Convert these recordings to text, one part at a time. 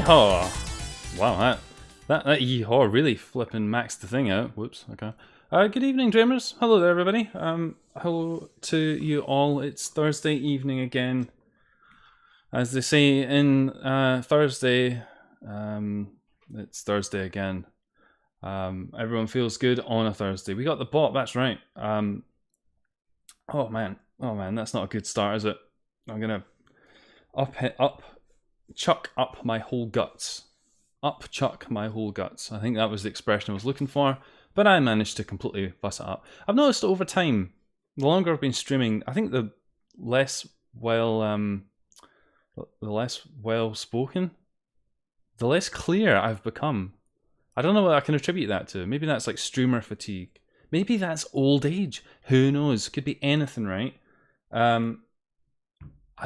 Yeehaw! Wow, that yeehaw really flipping maxed the thing out. Whoops, okay. Good evening, dreamers. Hello there, everybody. Hello to you all. It's Thursday evening again. As they say in Thursday, it's Thursday again. Everyone feels good on a Thursday. We got the bot, that's right. Oh man, that's not a good start, is it? I'm gonna chuck up my whole guts. Chuck my whole guts. I think that was the expression I was looking for, but I managed to completely bust it up. I've noticed over time, the longer I've been streaming, I think the less well spoken, the less clear I've become. I don't know what I can attribute that to. Maybe that's like streamer fatigue. Maybe that's old age. Who knows? Could be anything, right? I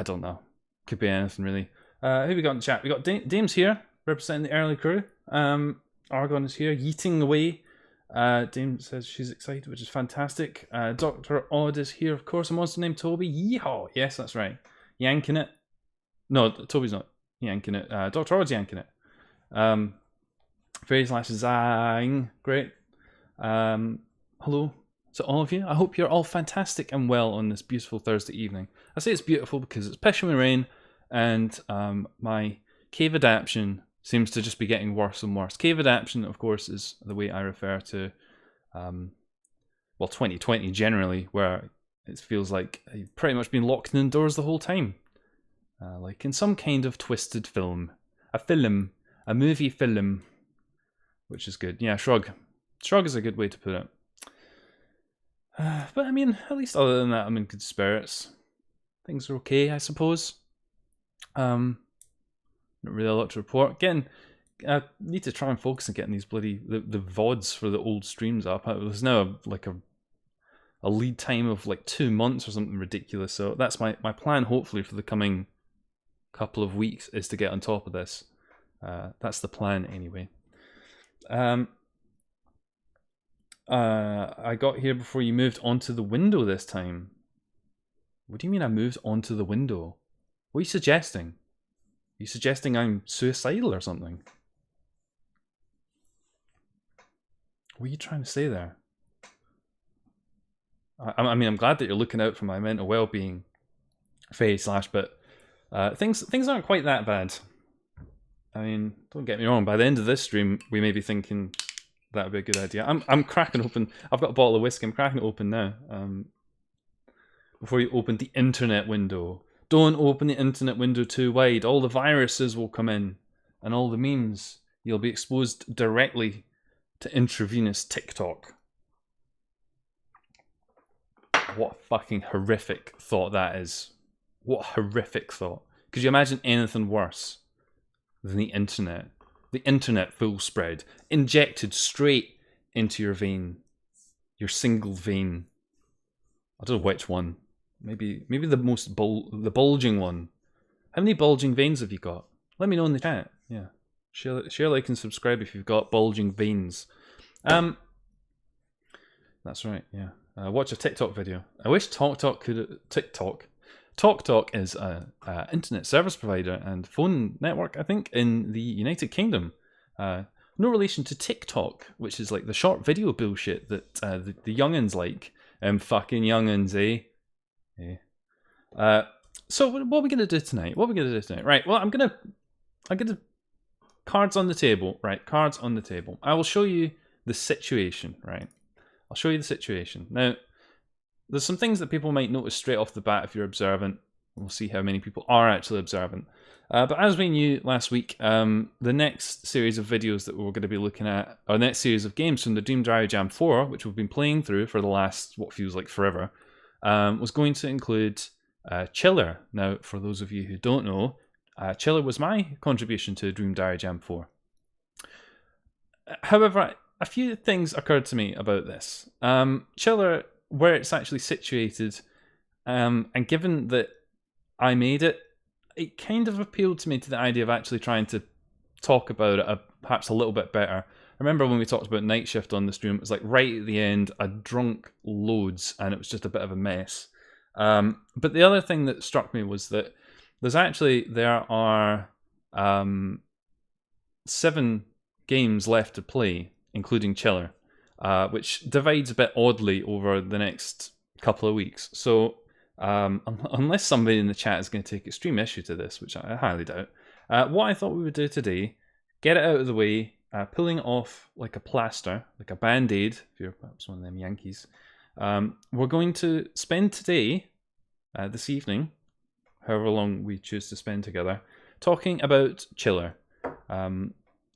don't know. Could be anything, really. Who we got in the chat? We got Dame's here, representing the early crew. Argon is here, yeeting away. Dame says she's excited, which is fantastic. Dr. Odd is here, of course. A monster named Toby. Yeehaw! Yes, that's right. Yanking it. No, Toby's not yanking it. Dr. Odd's yanking it. Fairy/Zang. Great. Hello to all of you. I hope you're all fantastic and well on this beautiful Thursday evening. I say it's beautiful because it's pissing with rain, and my cave adaptation seems to just be getting worse and worse. Cave adaptation, of course, is the way I refer to, 2020 generally, where it feels like you've pretty much been locked indoors the whole time. Like in some kind of twisted film. A movie film, which is good. Yeah, shrug. Shrug is a good way to put it. But I mean, at least other than that, I'm in good spirits. Things are okay, I suppose. Not really a lot to report. Again, I need to try and focus on getting these bloody the VODs for the old streams up. There's now a lead time of like 2 months or something ridiculous. So that's my plan. Hopefully for the coming couple of weeks is to get on top of this. That's the plan anyway. I got here before you moved onto the window this time. What do you mean I moved onto the window? What are you suggesting? Are you suggesting I'm suicidal or something? What are you trying to say there? I mean, I'm glad that you're looking out for my mental well-being, but things aren't quite that bad. I mean, don't get me wrong. By the end of this stream, we may be thinking that would be a good idea. I'm cracking open. I've got a bottle of whiskey. I'm cracking it open now. Before you open the internet window, don't open the internet window too wide. All the viruses will come in, and all the memes. You'll be exposed directly to intravenous TikTok. What a fucking horrific thought that is. What a horrific thought. Could you imagine anything worse than the internet? The internet full spread, injected straight into your vein, your single vein. I don't know which one. Maybe the bulging one. How many bulging veins have you got? Let me know in the chat. Yeah, share, like, and subscribe if you've got bulging veins. That's right. Yeah. Watch a TikTok video. I wish TalkTalk could TikTok. TalkTalk is an internet service provider and phone network, I think, in the United Kingdom. No relation to TikTok, which is like the short video bullshit that the young'uns like. Fucking young'uns, eh? So what are we gonna do tonight? Right. Well, I'm gonna cards on the table. Right. Cards on the table. I will show you the situation. Right. I'll show you the situation now. There's some things that people might notice straight off the bat if you're observant. We'll see how many people are actually observant. But as we knew last week, the next series of videos that we're going to be looking at, or next series of games from the Doom Diary Jam 4, which we've been playing through for the last, what feels like forever, was going to include Chiller. Now, for those of you who don't know, Chiller was my contribution to Doom Diary Jam 4. However, a few things occurred to me about this. Chiller, where it's actually situated, and given that I made it, it kind of appealed to me to the idea of actually trying to talk about it perhaps a little bit better. I remember when we talked about Night Shift on the stream, it was like right at the end, I drunk loads and it was just a bit of a mess. But the other thing that struck me was that there are 7 games left to play, including Chiller, which divides a bit oddly over the next couple of weeks. So unless somebody in the chat is going to take extreme issue to this, which I highly doubt, what I thought we would do today, get it out of the way, pulling off like a plaster, like a band-aid, if you're perhaps one of them Yankees. We're going to spend today, this evening, however long we choose to spend together, talking about Chiller.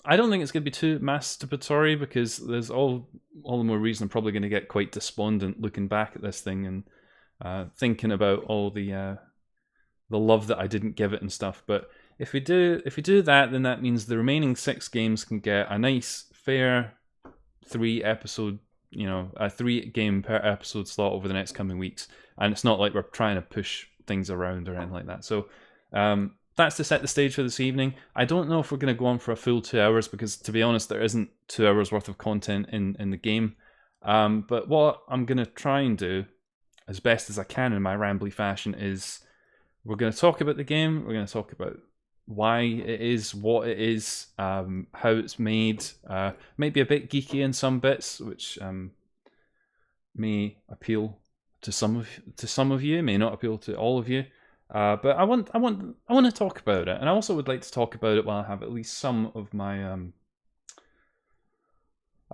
I don't think it's going to be too masturbatory because there's all the more reason I'm probably going to get quite despondent looking back at this thing and thinking about all the love that I didn't give it and stuff. But if we do that, then that means the remaining 6 games can get a nice, fair 3-episode, a 3-game per episode slot over the next coming weeks. And it's not like we're trying to push things around or anything like that. So that's to set the stage for this evening. I don't know if we're going to go on for a full 2 hours because, to be honest, there isn't 2 hours worth of content in the game. But what I'm going to try and do, as best as I can in my rambly fashion, is we're going to talk about the game. We're going to talk about why it is what it is, how it's made. Maybe a bit geeky in some bits, which may appeal to some of you, may not appeal to all of you. But I want to talk about it, and I also would like to talk about it while I have at least some of my. I'm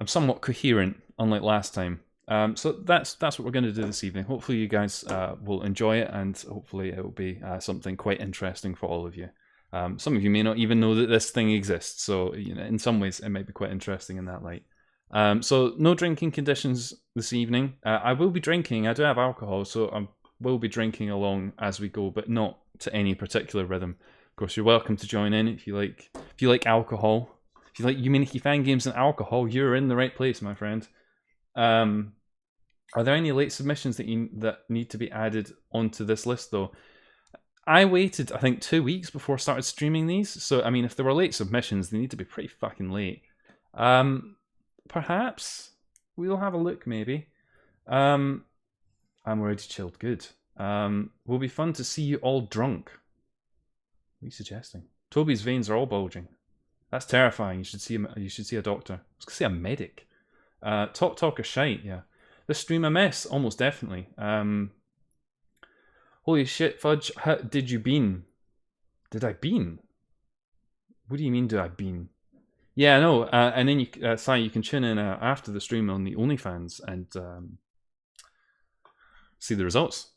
somewhat coherent, unlike last time. So that's what we're going to do this evening. Hopefully, you guys will enjoy it, and hopefully, it will be something quite interesting for all of you. Some of you may not even know that this thing exists, so in some ways, it might be quite interesting in that light. So no drinking conditions this evening. I will be drinking. I do have alcohol, so I'm. Will be drinking along as we go, but not to any particular rhythm. Of course, you're welcome to join in if you like alcohol. If you like Humanity fan games and alcohol, you're in the right place, my friend. Are there any late submissions that need to be added onto this list, though? I waited, I think, 2 weeks before I started streaming these. So, I mean, if there were late submissions, they need to be pretty fucking late. Perhaps we'll have a look, maybe. I'm already chilled. Good. Will be fun to see you all drunk. What are you suggesting? Toby's veins are all bulging. That's terrifying. You should see a doctor. I was gonna say a medic. Talk of shite. Yeah. This stream a mess. Almost definitely. Holy shit, Fudge. How did you bean? Did I bean? What do you mean? Did I bean? Yeah, no. And then you can tune in after the stream on the OnlyFans and. See the results.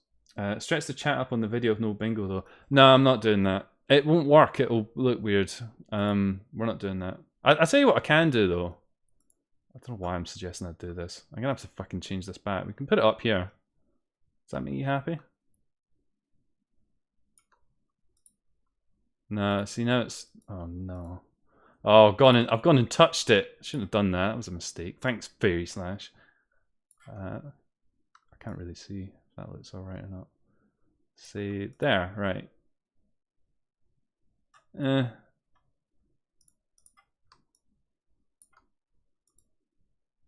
Stretch the chat up on the video of no bingo though. No, I'm not doing that. It won't work. It'll look weird. We're not doing that. I'll tell you what I can do though. I don't know why I'm suggesting I do this. I'm gonna have to fucking change this back. We can put it up here. Does that make you happy? No, see now it's... Oh no. Oh, I've gone and touched it. I shouldn't have done that. That was a mistake. Thanks, Fairy Slash. I can't really see if that looks alright or not. See, there, right.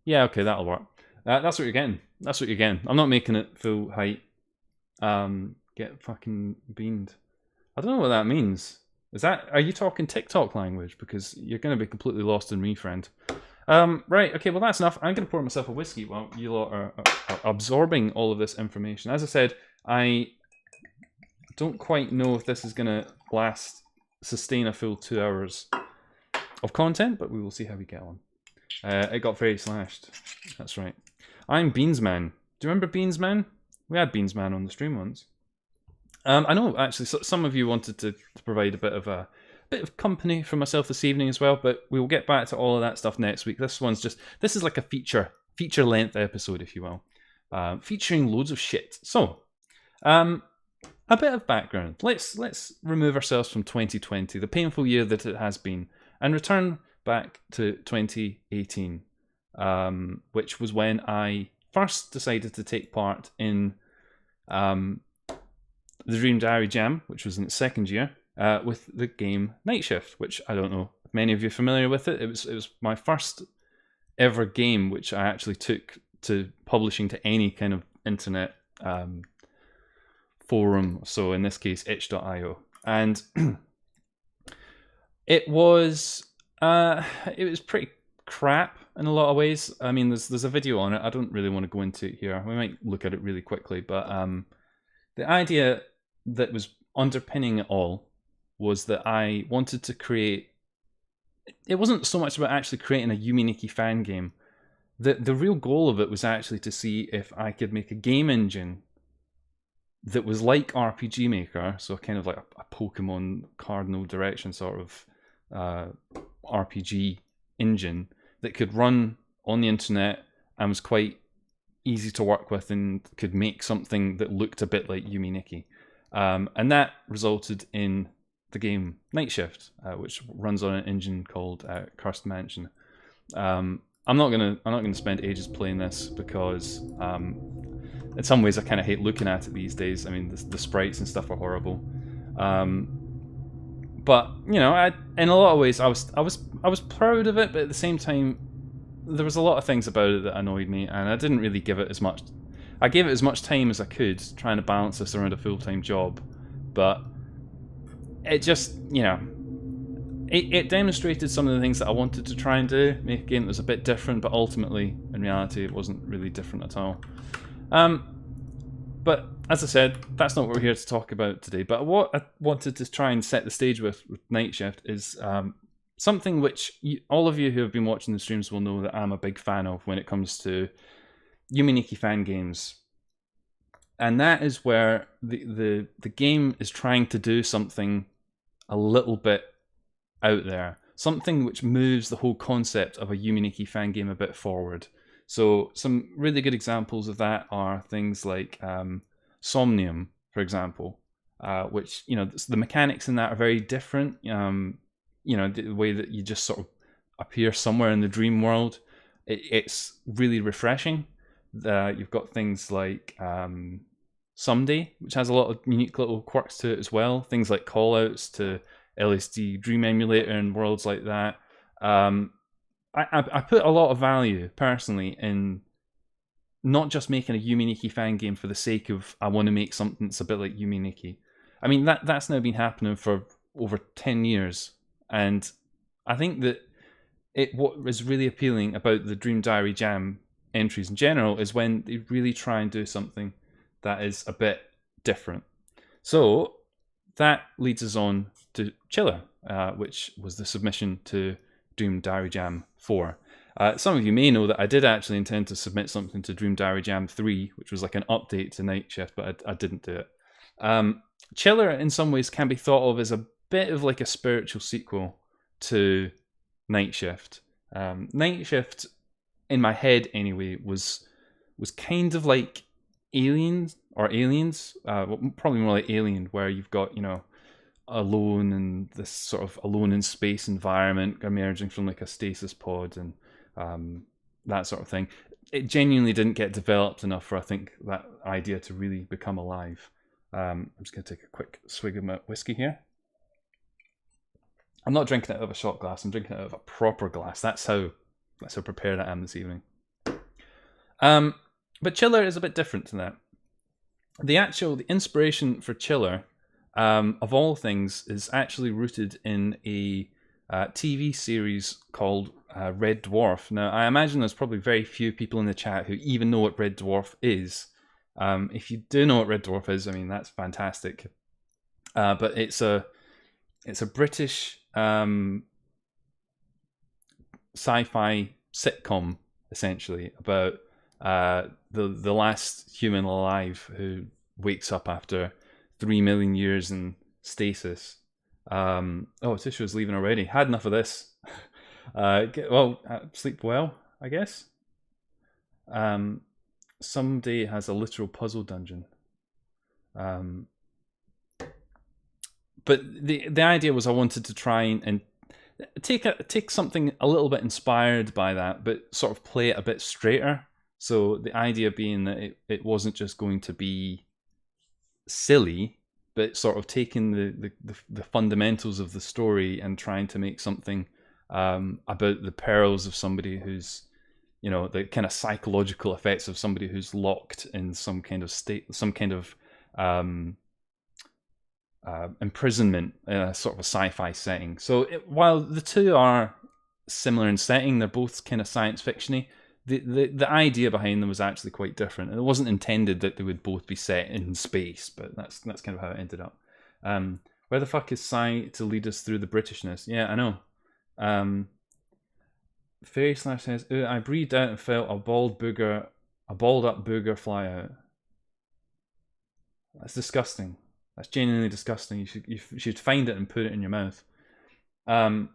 Yeah, okay, that'll work. That's what you're getting. That's what you're getting. I'm not making it full height. Get fucking beamed. I don't know what that means. Are you talking TikTok language? Because you're going to be completely lost in me, friend. Right, okay, well that's enough. I'm going to pour myself a whiskey while you lot are absorbing all of this information. As I said, I don't quite know if this is going to sustain a full 2 hours of content, but we will see how we get on. It got very slashed. That's right. I'm Beansman. Do you remember Beansman? We had Beansman on the stream once. I know, actually, some of you wanted to provide a bit of company for myself this evening as well, but we will get back to all of that stuff next week. This is like a feature length episode, if you will, featuring loads of shit. So, a bit of background. Let's remove ourselves from 2020, the painful year that it has been, and return back to 2018, which was when I first decided to take part in the Dream Diary Jam, which was in its second year, with the game Night Shift, which I don't know if many of you are familiar with it. It was my first ever game which I actually took to publishing to any kind of internet forum, so in this case itch.io, and it was It was pretty crap in a lot of ways. I mean, there's a video on it. I don't really want to go into it here. We might look at it really quickly, but the idea that was underpinning it all was that I wanted to create. It wasn't so much about actually creating a Yume Nikki fan game. The real goal of it was actually to see if I could make a game engine that was like RPG Maker, so kind of like a Pokemon Cardinal Direction sort of RPG engine that could run on the internet and was quite easy to work with and could make something that looked a bit like Yume Nikki. And that resulted in the game Night Shift, which runs on an engine called Cursed Mansion. I'm not gonna spend ages playing this because in some ways I kind of hate looking at it these days. I mean, the sprites and stuff are horrible. But you know, in a lot of ways, I was proud of it, but at the same time, there was a lot of things about it that annoyed me, and I didn't really give it as much. I gave it as much time as I could, trying to balance this around a full-time job, but it just, you know, it demonstrated some of the things that I wanted to try and do, make a game that was a bit different, but ultimately, in reality, it wasn't really different at all. But as I said, that's not what we're here to talk about today. But what I wanted to try and set the stage with Night Shift is something which all of you who have been watching the streams will know that I'm a big fan of when it comes to Yume Nikki fan games. And that is where the game is trying to do something a little bit out there. Something which moves the whole concept of a Yume Nikki fan game a bit forward. So some really good examples of that are things like Somnium, for example, which, you know, the mechanics in that are very different. You know, the way that you just sort of appear somewhere in the dream world, it's really refreshing. You've got things like Someday, which has a lot of unique little quirks to it as well. Things like callouts to LSD Dream Emulator and worlds like that. I put a lot of value, personally, in not just making a Yume Nikki fan game for the sake of I want to make something that's a bit like Yume Nikki. I mean, that's now been happening for over 10 years. And I think that what is really appealing about the Dream Diary Jam entries in general is when they really try and do something that is a bit different. So that leads us on to Chiller, which was the submission to Dream Diary Jam 4. Some of you may know that I did actually intend to submit something to Dream Diary Jam 3, which was like an update to Night Shift, but I didn't do it. Chiller, in some ways, can be thought of as a bit of like a spiritual sequel to Night Shift. Night Shift, in my head anyway, was kind of like Aliens, probably more like Alien, where you've got, you know, alone and this sort of alone in space environment emerging from like a stasis pod and that sort of thing. It genuinely didn't get developed enough for, I think, that idea to really become alive. I'm just going to take a quick swig of my whiskey here. I'm not drinking it out of a shot glass. I'm drinking it out of a proper glass. That's how prepared I am this evening. But Chiller is a bit different than that. The inspiration for Chiller, of all things, is actually rooted in a TV series called Red Dwarf. Now, I imagine there's probably very few people in the chat who even know what Red Dwarf is. If you do know what Red Dwarf is, I mean, that's fantastic. But it's a British sci-fi sitcom, essentially, about the last human alive who wakes up after 3 million years in stasis. Tisha's leaving already. Had enough of this. Sleep well, I guess. Someday has a literal puzzle dungeon. But the idea was I wanted to try and take something a little bit inspired by that, but sort of play it a bit straighter. So the idea being that it wasn't just going to be silly, but sort of taking the fundamentals of the story and trying to make something about the perils of somebody who's, you know, the kind of psychological effects of somebody who's locked in some kind of state, some kind of imprisonment in a sort of a sci-fi setting. So while the two are similar in setting. They're both kind of science fictiony. The idea behind them was actually quite different, and it wasn't intended that they would both be set in space, but that's kind of how it ended up. Where the fuck is Psy to lead us through the Britishness? Yeah, I know. Fairy Slash says, I breathed out and felt a balled up booger fly out. That's disgusting. That's genuinely disgusting. You should find it and put it in your mouth. But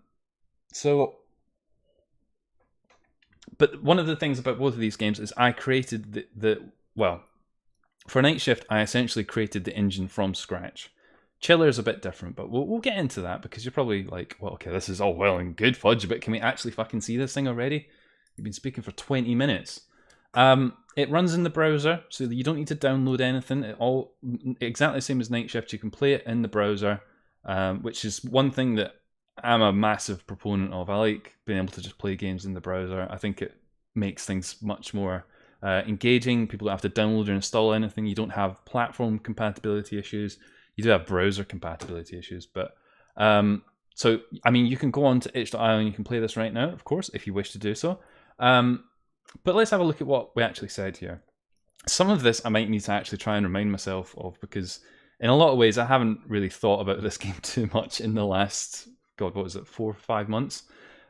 one of the things about both of these games is I created well, for Night Shift, I essentially created the engine from scratch. Chiller is a bit different, but we'll get into that, because you're probably like, well, okay, this is all well and good, Fudge, but can we actually fucking see this thing already? You've been speaking for 20 minutes. It runs in the browser, so you don't need to download anything. Exactly the same as Night Shift. You can play it in the browser, which is one thing that I'm a massive proponent of. I like being able to just play games in the browser. I think it makes things much more engaging. People don't have to download or install anything. You don't have platform compatibility issues. You do have browser compatibility issues, but so I mean, you can go on to itch.io and you can play this right now, of course, if you wish to do so. But let's have a look at what we actually said here. Some of this I might need to actually try and remind myself of, because in a lot of ways I haven't really thought about this game too much in the last, God, what was it, 4 or 5 months?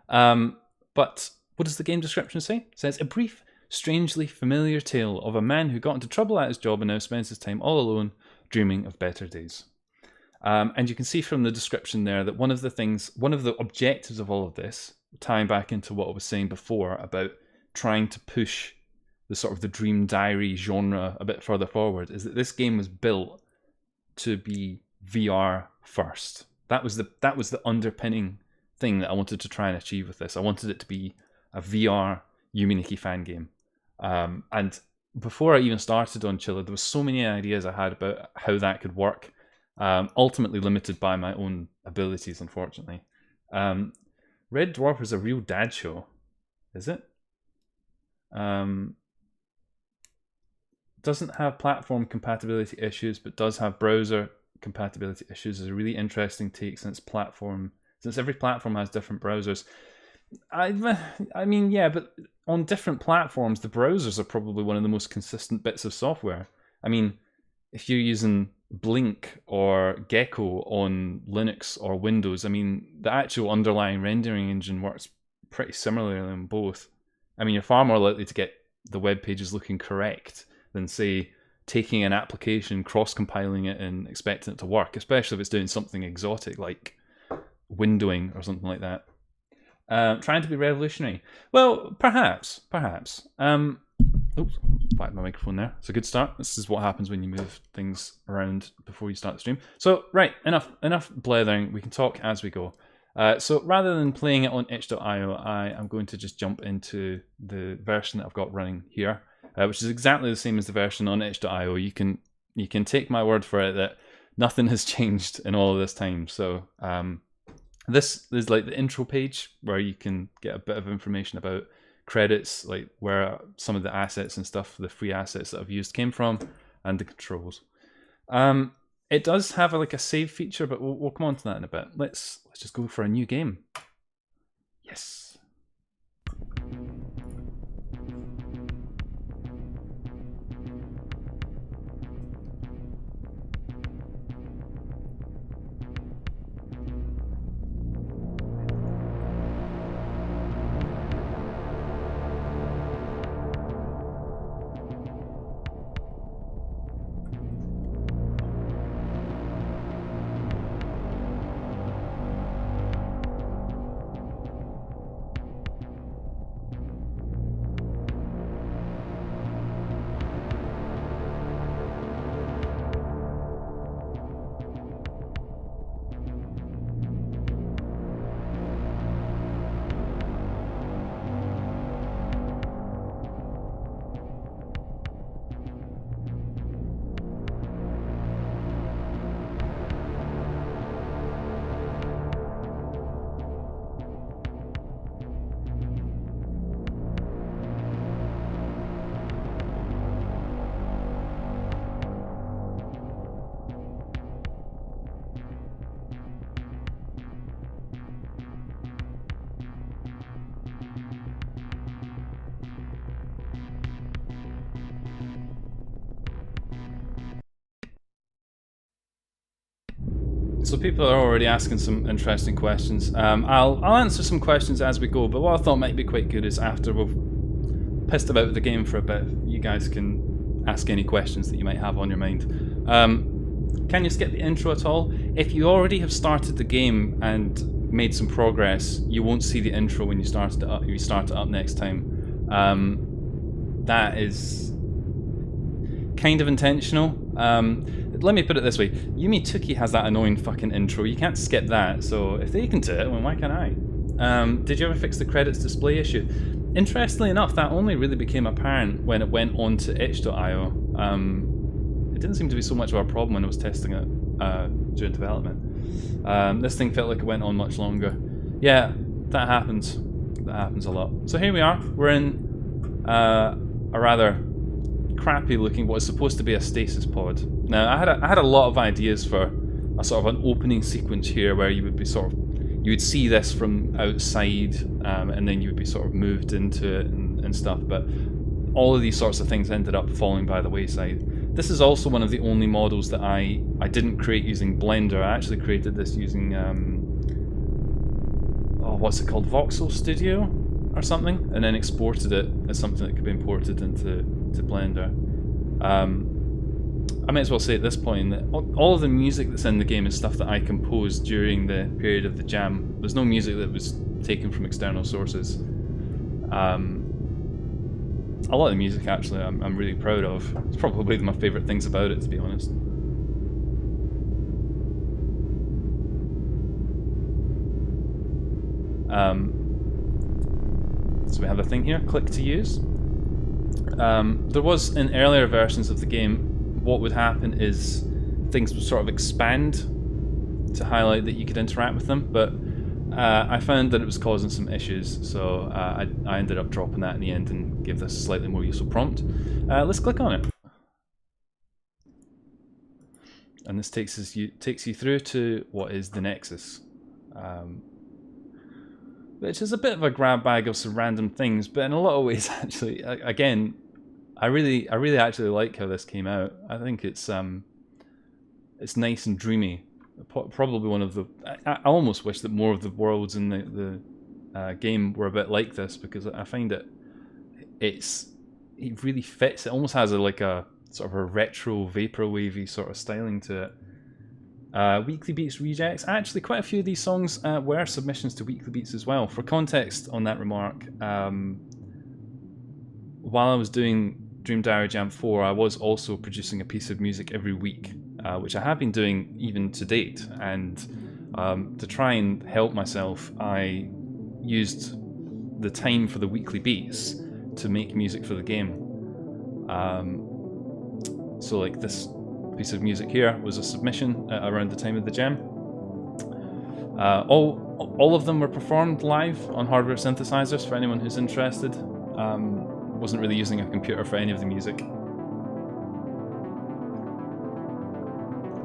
But what does the game description say? It says, a brief, strangely familiar tale of a man who got into trouble at his job and now spends his time all alone, dreaming of better days. And you can see from the description there that one of the objectives of all of this, tying back into what I was saying before about trying to push the sort of the dream diary genre a bit further forward, is that this game was built to be VR first. That was the underpinning thing that I wanted to try and achieve with this. I wanted it to be a VR Yuminiki fan game. And before I even started on Chiller, there was so many ideas I had about how that could work, ultimately limited by my own abilities, unfortunately. Red Dwarf is a real dad show, is it? Doesn't have platform compatibility issues, but does have browser compatibility issues. Is a really interesting take, since every platform has different browsers. I mean, yeah, but on different platforms, the browsers are probably one of the most consistent bits of software. I mean, if you're using Blink or Gecko on Linux or Windows, I mean, the actual underlying rendering engine works pretty similarly on both. I mean, you're far more likely to get the web pages looking correct than, say, taking an application, cross-compiling it and expecting it to work, especially if it's doing something exotic like windowing or something like that. Trying to be revolutionary. Well, perhaps. Oops, back my microphone there. It's a good start. This is what happens when you move things around before you start the stream. So, right, enough blethering. We can talk as we go. So rather than playing it on itch.io, I am going to just jump into the version that I've got running here, which is exactly the same as the version on itch.io. You can take my word for it that nothing has changed in all of this time. So this is like the intro page where you can get a bit of information about credits, like where some of the assets and stuff, the free assets that I've used came from, and the controls. It does have a save feature, but we'll come on to that in a bit. Let's just go for a new game. Yes. So people are already asking some interesting questions. I'll answer some questions as we go, but what I thought might be quite good is after we've pissed about the game for a bit, you guys can ask any questions that you might have on your mind. Can you skip the intro at all? If you already have started the game and made some progress, you won't see the intro when you start it up next time. That is kind of intentional. Let me put it this way. Yumi Tuki has that annoying fucking intro. You can't skip that, so if they can do it, well, why can't I? Did you ever fix the credits display issue? Interestingly enough, that only really became apparent when it went on to itch.io. It didn't seem to be so much of a problem when I was testing it during development. This thing felt like it went on much longer. Yeah, that happens. That happens a lot. So here we are. We're in a rather crappy looking what is supposed to be a stasis pod. Now I had a lot of ideas for a sort of an opening sequence here where you would be you would see this from outside and then you would be sort of moved into it and stuff, but all of these sorts of things ended up falling by the wayside. This is also one of the only models that I didn't create using Blender. I actually created this using what's it called, Voxel Studio or something, and then exported it as something that could be imported into Blender. I might as well say at this point that all of the music that's in the game is stuff that I composed during the period of the jam. There's no music that was taken from external sources. A lot of the music actually I'm really proud of. It's probably my favourite things about it, to be honest. So we have a thing here, click to use. There was, in earlier versions of the game, what would happen is things would sort of expand to highlight that you could interact with them, but I found that it was causing some issues, so I ended up dropping that in the end and gave this a slightly more useful prompt. Let's click on it. And this takes you through to what is the Nexus. Which is a bit of a grab bag of some random things, but in a lot of ways, actually, again, I really actually like how this came out. I think it's nice and dreamy. Probably one of the. I almost wish that more of the worlds in the game were a bit like this, because I find it really fits. It almost has like a sort of a retro vaporwavy sort of styling to it. Weekly Beats rejects. Actually, quite a few of these songs were submissions to Weekly Beats as well. For context on that remark, while I was doing Dream Diary Jam 4, I was also producing a piece of music every week, which I have been doing even to date. And to try and help myself, I used the time for the Weekly Beats to make music for the game. So like this piece of music here was a submission around the time of the jam. All of them were performed live on hardware synthesizers for anyone who's interested. Wasn't really using a computer for any of the music.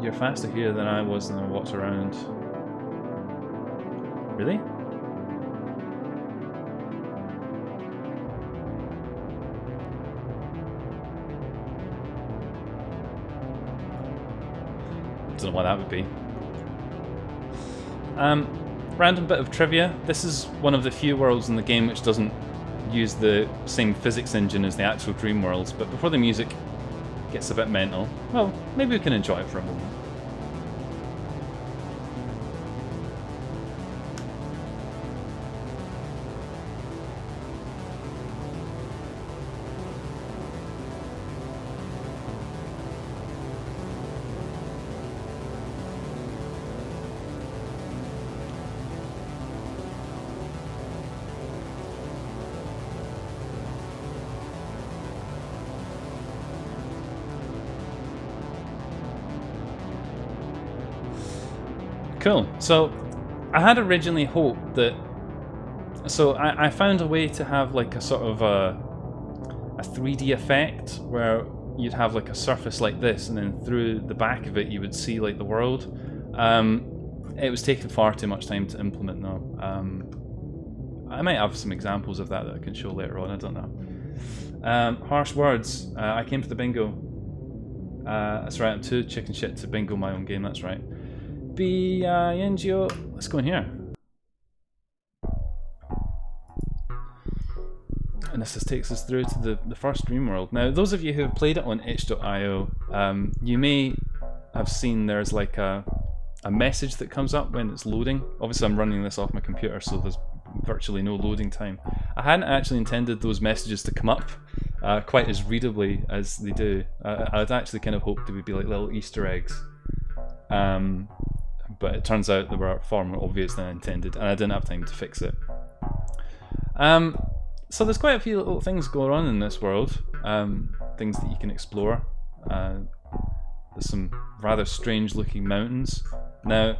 You're faster here than I was when I walked around. Really? Don't know why that would be. Random bit of trivia. This is one of the few worlds in the game which doesn't use the same physics engine as the actual Dream worlds, but before the music gets a bit mental, well, maybe we can enjoy it for a moment. Cool. So I had originally hoped that, so I found a way to have like a sort of a 3D effect where you'd have like a surface like this, and then through the back of it you would see like the world. It was taking far too much time to implement though. I might have some examples of that I can show later on, I don't know. Harsh words. I came to the bingo. That's right, I'm too chicken shit to bingo my own game, that's right. Biangio. Let's go in here. And this just takes us through to the first dream world. Now, those of you who have played it on itch.io, you may have seen there's like a message that comes up when it's loading. Obviously, I'm running this off my computer, so there's virtually no loading time. I hadn't actually intended those messages to come up quite as readably as they do. I'd actually kind of hoped they would be like little Easter eggs. But it turns out they were far more obvious than I intended, and I didn't have time to fix it. So there's quite a few little things going on in this world, things that you can explore. There's some rather strange looking mountains. Now,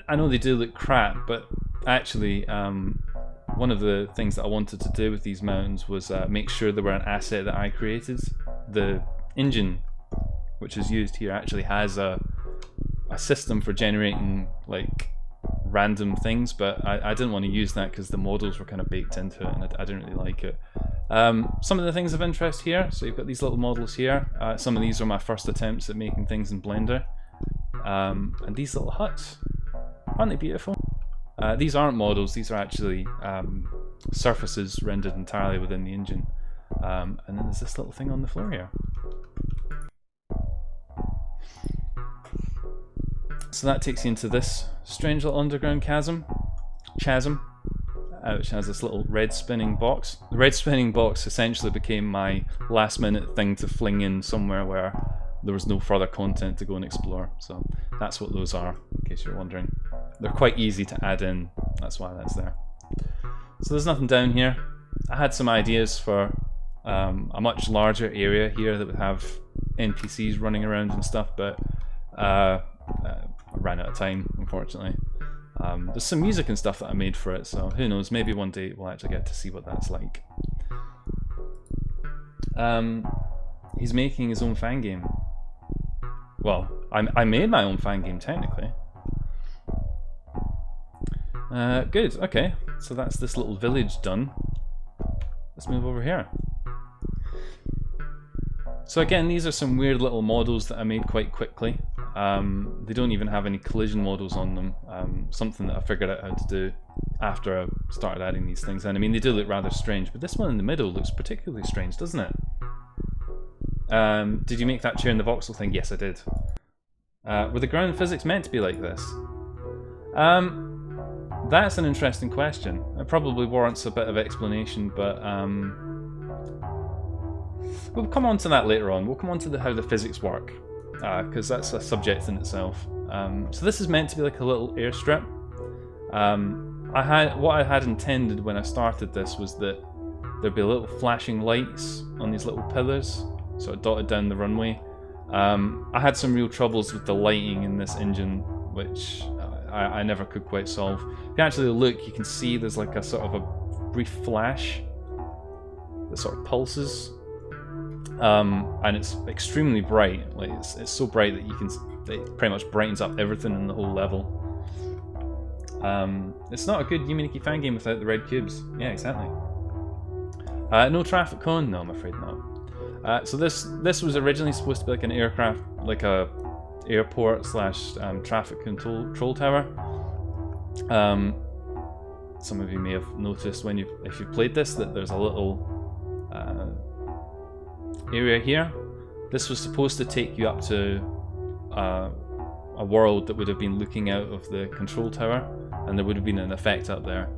I know they do look crap, but actually one of the things that I wanted to do with these mountains was make sure they were an asset that I created. The engine which is used here actually has a system for generating like random things, but I didn't want to use that because the models were kind of baked into it and I didn't really like it. Some of the things of interest here, so you've got these little models here. Some of these are my first attempts at making things in Blender. And these little huts, aren't they beautiful? These aren't models, these are actually surfaces rendered entirely within the engine. And then there's this little thing on the floor here. So that takes you into this strange little underground chasm, which has this little red spinning box. The red spinning box essentially became my last minute thing to fling in somewhere where there was no further content to go and explore. So that's what those are, in case you're wondering. They're quite easy to add in, that's why that's there. So there's nothing down here. I had some ideas for a much larger area here that would have NPCs running around and stuff, but I ran out of time, unfortunately. There's some music and stuff that I made for it, so who knows, maybe one day we'll actually get to see what that's like. He's making his own fan game. Well, I made my own fan game, technically. Good, okay, so that's this little village done. Let's move over here. So again, these are some weird little models that I made quite quickly. They don't even have any collision models on them. Something that I figured out how to do after I started adding these things in. I mean, they do look rather strange, but this one in the middle looks particularly strange, doesn't it? Did you make that chair in the voxel thing? Yes, I did. Were the ground physics meant to be like this? That's an interesting question. It probably warrants a bit of explanation, but we'll come on to that later on. We'll come on to how the physics work, because that's a subject in itself. So this is meant to be like a little airstrip. What I had intended when I started this was that there'd be little flashing lights on these little pillars, sort of dotted down the runway. I had some real troubles with the lighting in this engine, which I never could quite solve. If you actually look, you can see there's like a sort of a brief flash that sort of pulses. And it's extremely bright. Like it's so bright that it pretty much brightens up everything in the whole level. It's not a good Yuminiki fan game without the red cubes. Yeah, exactly. No traffic cone? No, I'm afraid not. So this was originally supposed to be like an aircraft, like a airport slash traffic control tower. Some of you may have noticed if you've played this that there's a little area here. This was supposed to take you up to a world that would have been looking out of the control tower, and there would have been an effect up there.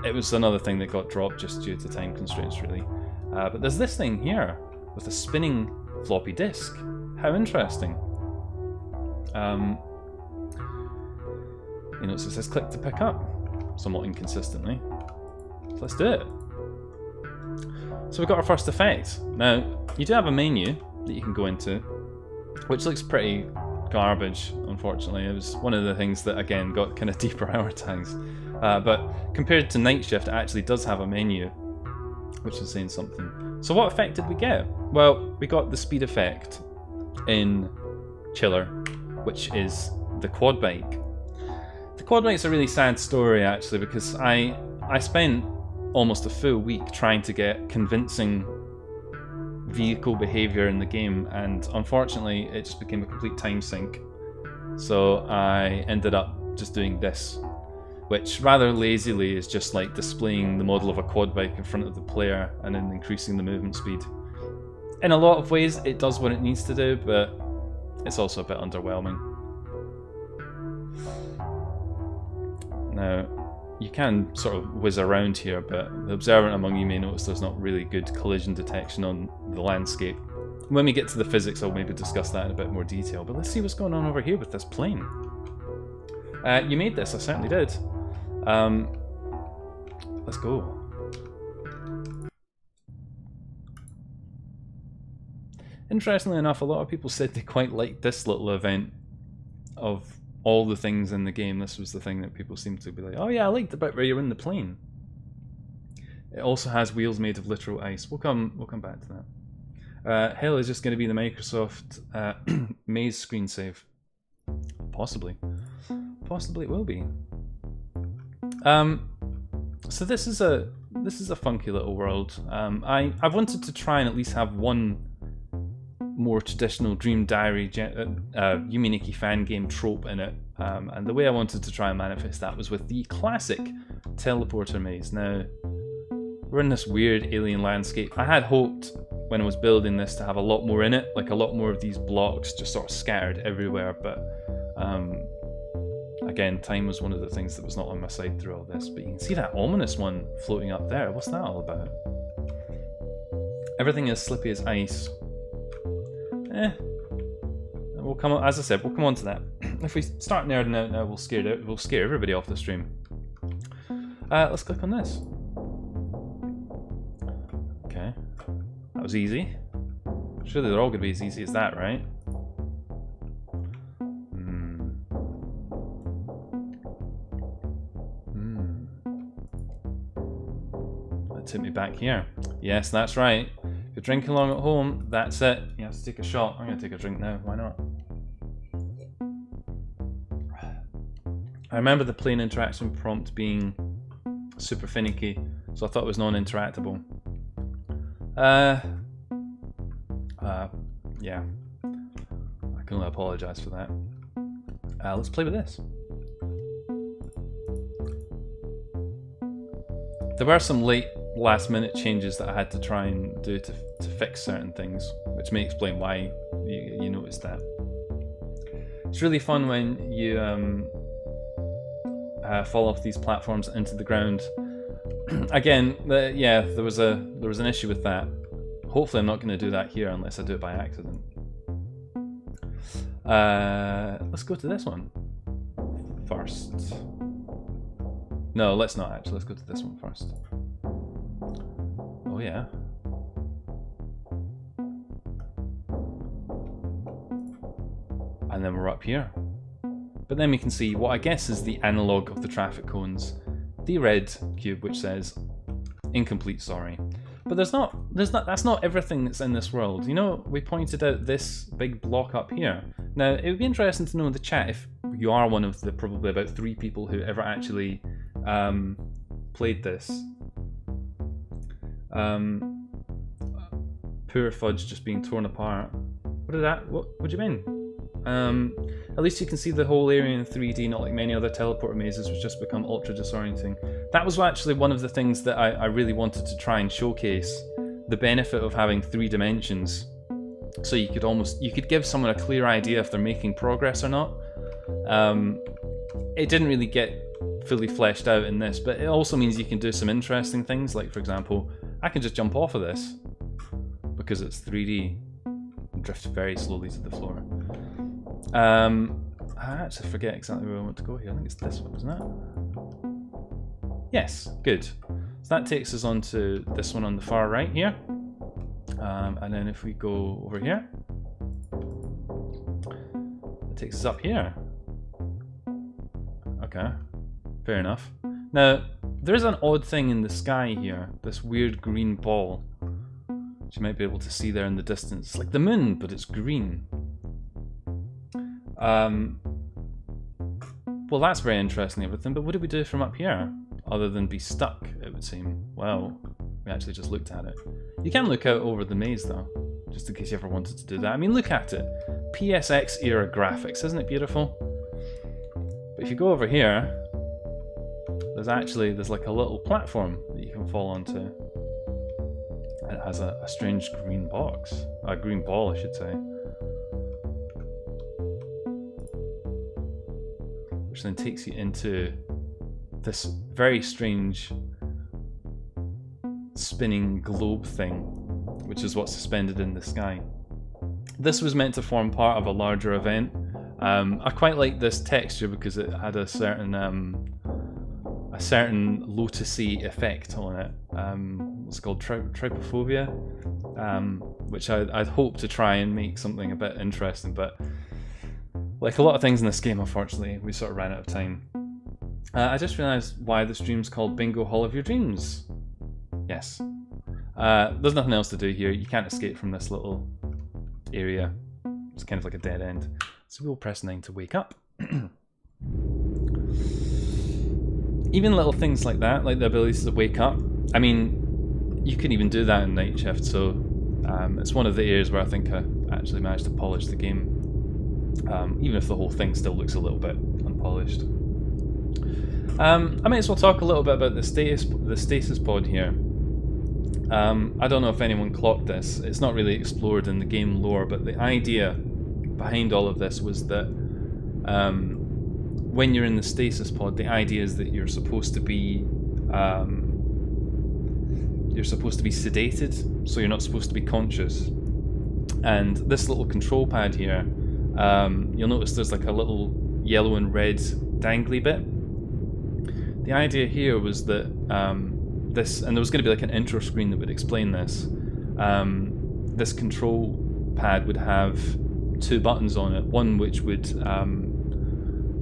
It was another thing that got dropped just due to time constraints, really. But there's this thing here with a spinning floppy disk. How interesting. You know, so it says click to pick up, somewhat inconsistently. So let's do it. So we've got our first effect. Now, you do have a menu that you can go into, which looks pretty garbage, unfortunately. It was one of the things that, again, got kind of deprioritized. But compared to Night Shift, it actually does have a menu, which is saying something. So what effect did we get? Well, we got the speed effect in Chiller, which is the quad bike. The quad bike's a really sad story, actually, because I spent almost a full week trying to get convincing vehicle behavior in the game, and unfortunately it just became a complete time sink. So I ended up just doing this, which rather lazily is just like displaying the model of a quad bike in front of the player and then increasing the movement speed. In a lot of ways it does what it needs to do, but it's also a bit underwhelming. Now, you can sort of whiz around here, but the observant among you may notice there's not really good collision detection on the landscape. When we get to the physics, I'll maybe discuss that in a bit more detail, but let's see what's going on over here with this plane. You made this, I certainly did. Let's go. Interestingly enough, a lot of people said they quite liked this little event. Of all the things in the game, this was the thing that people seemed to be like, oh yeah, I liked the bit where you're in the plane. It also has wheels made of literal ice. We'll come back to that. Hell is just going to be the Microsoft Maze screen save. Possibly. Possibly it will be. So this is a funky little world. I've wanted to try and at least have one more traditional Dream Diary Yume Nikki fan game trope in it, and the way I wanted to try and manifest that was with the classic teleporter maze. Now, we're in this weird alien landscape. I had hoped when I was building this to have a lot more in it, like a lot more of these blocks just sort of scattered everywhere, but again, time was one of the things that was not on my side through all this. But you can see that ominous one floating up there. What's that all about? Everything is slippy as ice. We'll come on, as I said, we'll come on to that. If we start nerding out now, we'll scare everybody off the stream. Let's click on this. Okay, that was easy. Surely they're all going to be as easy as that, right? That took me back here. Yes, that's right. If you're drinking along at home, that's it. You have to take a shot. I'm going to take a drink now. Why not? I remember the plane interaction prompt being super finicky, so I thought it was non-interactable. Yeah. I can only apologise for that. Let's play with this. There were some last minute changes that I had to try and do to fix certain things, which may explain why you noticed that. It's really fun when you fall off these platforms into the ground. Again, yeah, there was an issue with that. Hopefully I'm not going to do that here unless I do it by accident. Let's go to this one first. No, let's not actually. Let's go to this one first. Oh yeah. And then we're up here. But then we can see what I guess is the analog of the traffic cones. The red cube which says incomplete, sorry. But that's not everything that's in this world. You know, we pointed out this big block up here. Now, it would be interesting to know in the chat if you are one of the probably about 3 people who ever actually played this. Poor fudge just being torn apart. What do you mean? At least you can see the whole area in 3D, not like many other teleporter mazes which just become ultra disorienting. That was actually one of the things that I really wanted to try and showcase, the benefit of having 3 dimensions. So you could give someone a clear idea if they're making progress or not. It didn't really get fully fleshed out in this, but it also means you can do some interesting things, like for example, I can just jump off of this because it's 3D and drift very slowly to the floor. I actually forget exactly where I want to go here. I think it's this one, isn't it? Yes, good. So that takes us on to this one on the far right here. And then if we go over here, it takes us up here. Okay, fair enough. Now, there's an odd thing in the sky here, this weird green ball, which you might be able to see there in the distance. It's like the moon, but it's green. Well, that's very interesting, everything, but what do we do from up here? Other than be stuck, it would seem. Well, we actually just looked at it. You can look out over the maze, though, just in case you ever wanted to do that. I mean, look at it. PSX era graphics, isn't it beautiful? But if you go over here, there's like a little platform that you can fall onto. It has a strange green box, a green ball, I should say, which then takes you into this very strange spinning globe thing, which is what's suspended in the sky. This was meant to form part of a larger event. I quite like this texture because it had a certain lotusy effect on it. It's called trypophobia, which I'd hope to try and make something a bit interesting, but like a lot of things in this game, unfortunately, we sort of ran out of time. I just realised why the stream's called Bingo Hall of Your Dreams. Yes. There's nothing else to do here. You can't escape from this little area. It's kind of like a dead end. So we'll press 9 to wake up. Even little things like that, like the ability to wake up. I mean, you can even do that in Night Shift, so it's one of the areas where I think I actually managed to polish the game. Even if the whole thing still looks a little bit unpolished. I might as well talk a little bit about the stasis pod here. I don't know if anyone clocked this. It's not really explored in the game lore, but the idea behind all of this was that when you're in the stasis pod, the idea is that you're supposed to be sedated, so you're not supposed to be conscious. And this little control pad here, you'll notice there's like a little yellow and red dangly bit. The idea here was that and there was going to be like an intro screen that would explain this. This control pad would have 2 buttons on it, one which would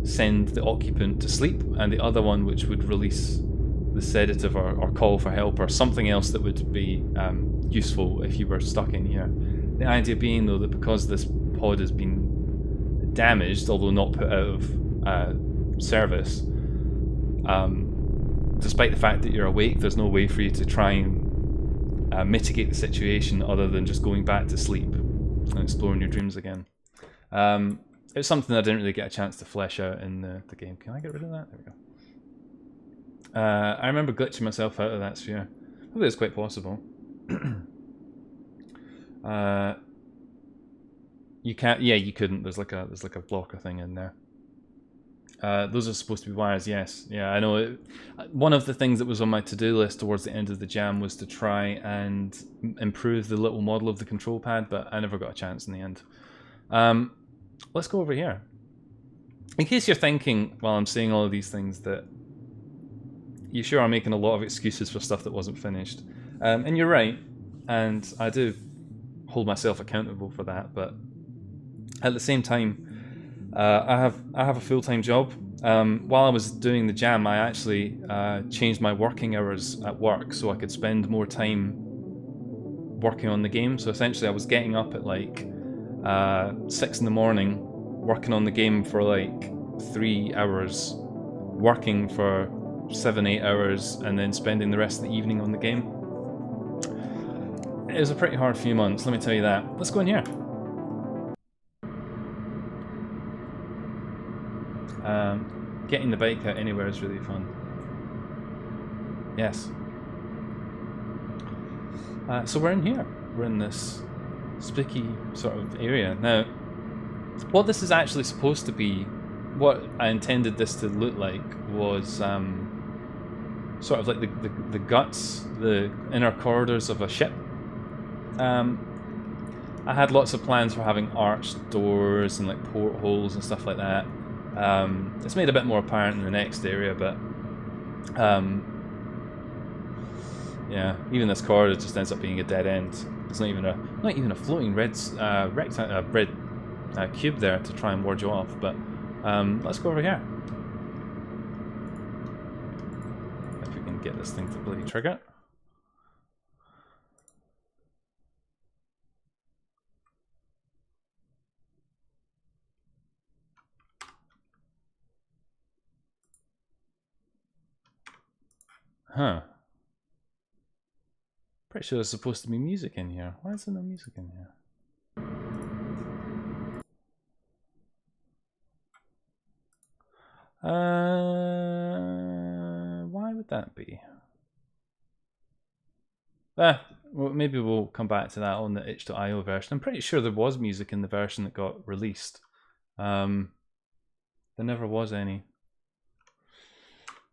send the occupant to sleep, and the other one which would release the sedative or call for help, or something else that would be useful if you were stuck in here. The idea being, though, that because this pod has been damaged, although not put out of service, despite the fact that you're awake, there's no way for you to try and mitigate the situation other than just going back to sleep and exploring your dreams again. It's something I didn't really get a chance to flesh out in the game. Can I get rid of that? There we go. I remember glitching myself out of that sphere. Probably it's quite possible. You can't. Yeah, you couldn't. There's like a blocker thing in there. Those are supposed to be wires. Yes. Yeah, I know. One of the things that was on my to-do list towards the end of the jam was to try and improve the little model of the control pad, but I never got a chance in the end. Let's go over here. In case you're thinking, while I'm saying all of these things, that you sure are making a lot of excuses for stuff that wasn't finished. And you're right, and I do hold myself accountable for that, but at the same time, I have a full-time job. While I was doing the jam, I actually changed my working hours at work so I could spend more time working on the game. So essentially I was getting up at like 6 in the morning, working on the game for like 3 hours, working for 7-8 hours, and then spending the rest of the evening on the game. It was a pretty hard few months, let me tell you that. Let's go in here. Getting the bike out anywhere is really fun. Yes. So we're in here. We're in this spooky sort of area. Now, what this is actually supposed to be, what I intended this to look like, was sort of like the guts, the inner corridors of a ship. I had lots of plans for having arched doors and like portholes and stuff like that. It's made a bit more apparent in the next area, but yeah, even this corridor just ends up being a dead end. It's not even a floating red cube there to try and ward you off. But let's go over here. If we can get this thing to bloody trigger. Huh. Pretty sure there's supposed to be music in here. Why is there no music in here? Why would that be? Well, maybe we'll come back to that on the itch.io version. I'm pretty sure there was music in the version that got released. There never was any.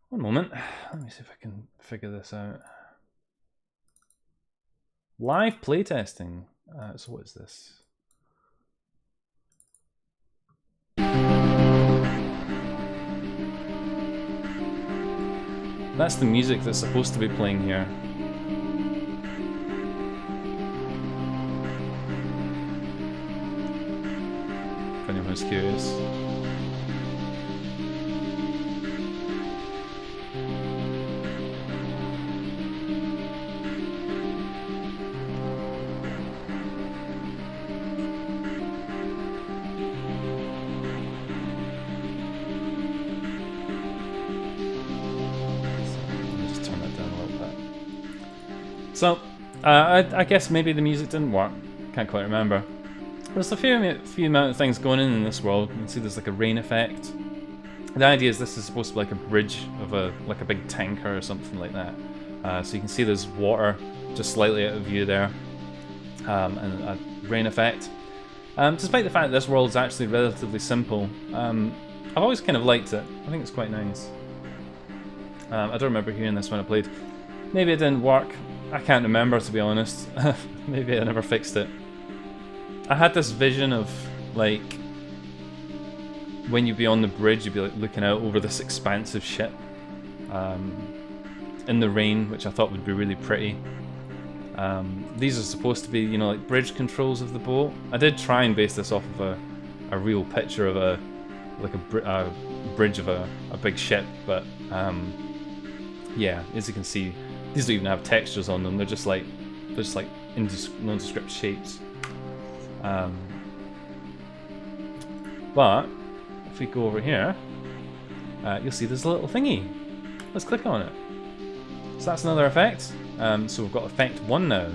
One moment. Let me see if I can figure this out. Live playtesting. So what is this? That's the music that's supposed to be playing here. If anyone's curious. So, I guess maybe the music didn't work. Can't quite remember. There's a few amount of things going in this world. You can see there's like a rain effect. The idea is this is supposed to be like a bridge of a big tanker or something like that. So you can see there's water just slightly out of view there, and a rain effect. Despite the fact that this world is actually relatively simple, I've always kind of liked it. I think it's quite nice. I don't remember hearing this when I played. Maybe it didn't work. I can't remember, to be honest. Maybe I never fixed it. I had this vision of, like, when you'd be on the bridge, you'd be like looking out over this expansive ship in the rain, which I thought would be really pretty. These are supposed to be, you know, like bridge controls of the boat. I did try and base this off of a real picture of a bridge of a big ship, but yeah, as you can see, these don't even have textures on them. They're just like nondescript shapes. But if we go over here, you'll see there's a little thingy. Let's click on it. So that's another effect. So we've got effect 1 now.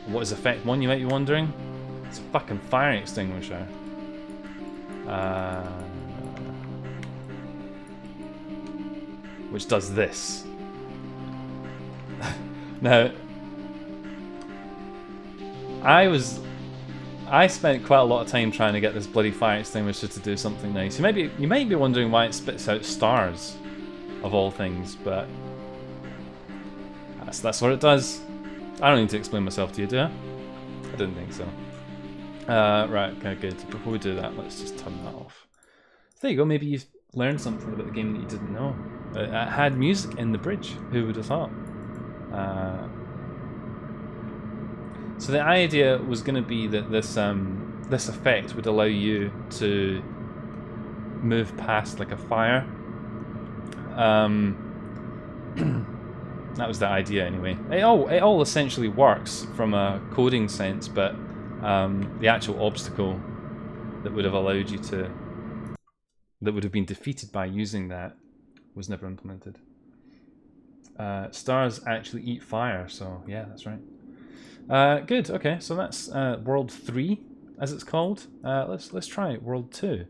What is effect 1, you might be wondering? It's a fucking fire extinguisher. Which does this. Now, I spent quite a lot of time trying to get this bloody fire extinguisher to do something nice. You might be wondering why it spits out stars, of all things, but that's what it does. I don't need to explain myself to you, do I? I didn't think so. Right, okay, good. Before we do that, let's just turn that off. There you go, maybe you've learned something about the game that you didn't know. It had music in the bridge, who would have thought? So the idea was going to be that this effect would allow you to move past like a fire. That was the idea anyway. It all essentially works from a coding sense, but the actual obstacle that would have allowed you to, that would have been defeated by using that, was never implemented. Stars actually eat fire, so yeah, that's right. Good. Okay, so that's World 3, as it's called. Let's try World 2.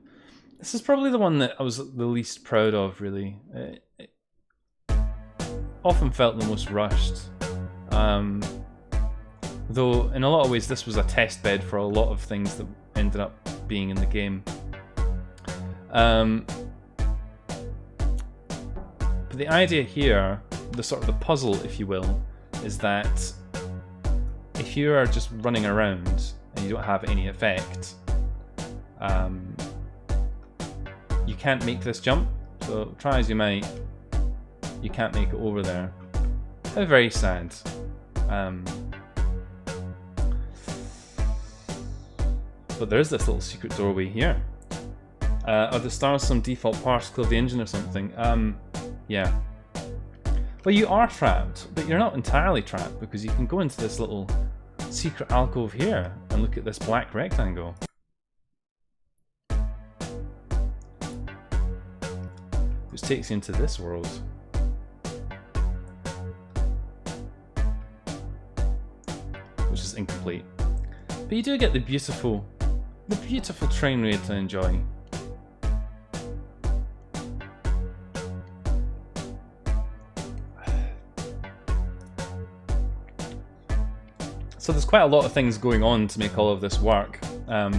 This is probably the one that I was the least proud of, really. It often felt the most rushed. Though, in a lot of ways, this was a test bed for a lot of things that ended up being in the game. But the idea here, the sort of the puzzle, if you will, is that if you are just running around and you don't have any effect, you can't make this jump. So try as you might, you can't make it over there. How very sad. But there is this little secret doorway here. Are the stars some default particle of the engine or something? Yeah. Well, you are trapped, but you're not entirely trapped, because you can go into this little secret alcove here and look at this black rectangle. Which takes you into this world. Which is incomplete. But you do get the beautiful train raid to enjoy. So there's quite a lot of things going on to make all of this work. I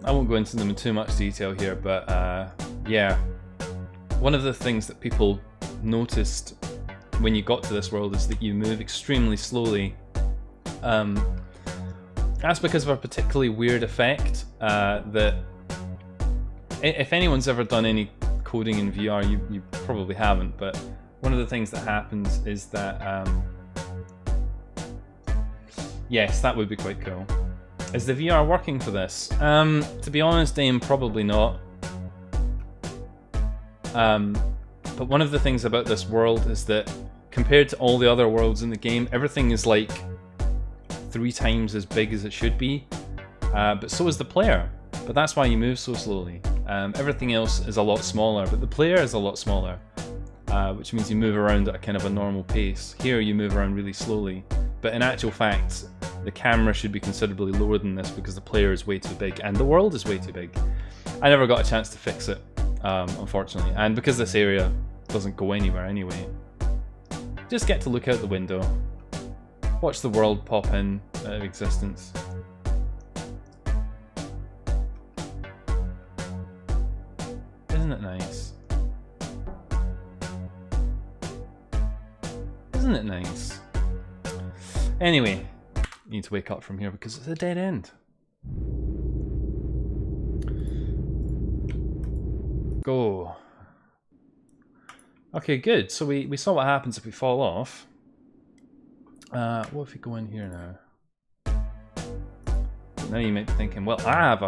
won't go into them in too much detail here, but yeah. One of the things that people noticed when you got to this world is that you move extremely slowly. That's because of a particularly weird effect that if anyone's ever done any coding in VR, you probably haven't, but one of the things that happens is that yes, that would be quite cool. Is the VR working for this? To be honest, Dame, probably not. But one of the things about this world is that compared to all the other worlds in the game, everything is like 3 times as big as it should be, but so is the player. But that's why you move so slowly. Everything else is a lot smaller, but the player is a lot smaller, which means you move around at a kind of a normal pace. Here you move around really slowly, but in actual fact, the camera should be considerably lower than this because the player is way too big and the world is way too big. I never got a chance to fix it, unfortunately, and because this area doesn't go anywhere anyway. Just get to look out the window, watch the world pop in out of existence. Isn't it nice? Isn't it nice? Anyway, I need to wake up from here because it's a dead end. Go. Okay, good. So we saw what happens if we fall off. What if we go in here now? Now you might be thinking, well, I have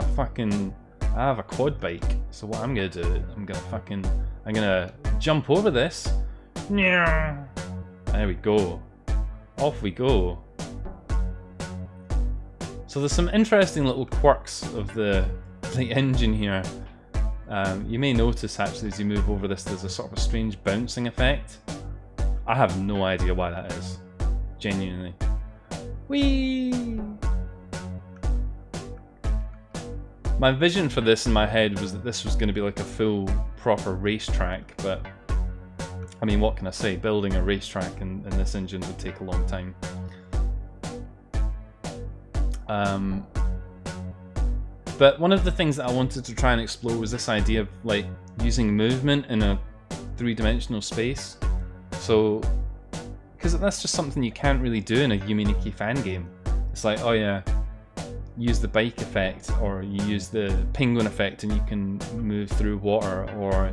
a quad bike. So what I'm gonna do, I'm gonna jump over this. There we go. Off we go. So there's some interesting little quirks of the engine here. You may notice actually as you move over this, there's a sort of a strange bouncing effect. I have no idea why that is. Genuinely. Whee! My vision for this in my head was that this was going to be like a full, proper racetrack, but I mean, what can I say? Building a racetrack in this engine would take a long time. But one of the things that I wanted to try and explore was this idea of like using movement in a 3-dimensional space. So, because that's just something you can't really do in a Yuminiki fan game. It's like, oh yeah, use the bike effect, or you use the penguin effect and you can move through water, or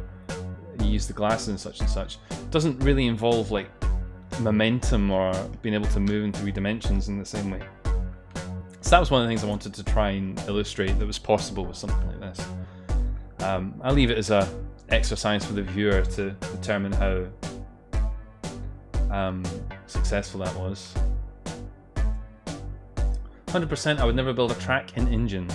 you use the glasses and such. It doesn't really involve like momentum or being able to move in 3 dimensions in the same way. So that was one of the things I wanted to try and illustrate that was possible with something like this. I'll leave it as a exercise for the viewer to determine how successful that was. 100% I would never build a track in engine.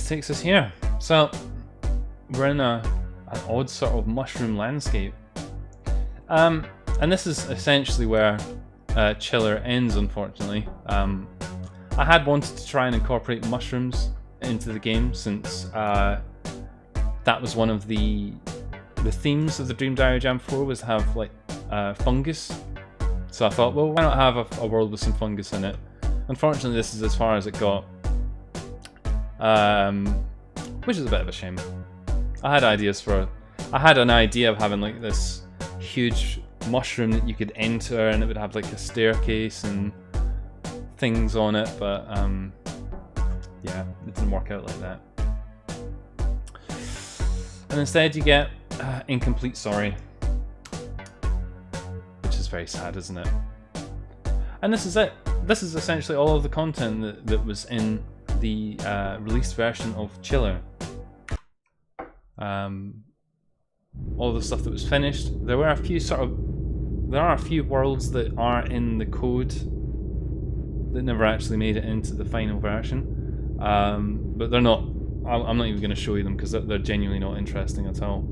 Takes us here. So we're in an odd sort of mushroom landscape, and this is essentially where Chiller ends, unfortunately. I had wanted to try and incorporate mushrooms into the game since that was one of the themes of the Dream Diary Jam 4 was to have like fungus. So I thought, well, why not have a world with some fungus in it? Unfortunately, this is as far as it got. Which is a bit of a shame. I had an idea of having like this huge mushroom that you could enter and it would have like a staircase and things on it, but yeah, it didn't work out like that. And instead you get incomplete sorry, which is very sad, isn't it? And this is it. This is essentially all of the content that was in the released version of Chiller. All the stuff that was finished. There are a few worlds that are in the code that never actually made it into the final version, but they're not. I'm not even going to show you them because they're genuinely not interesting at all.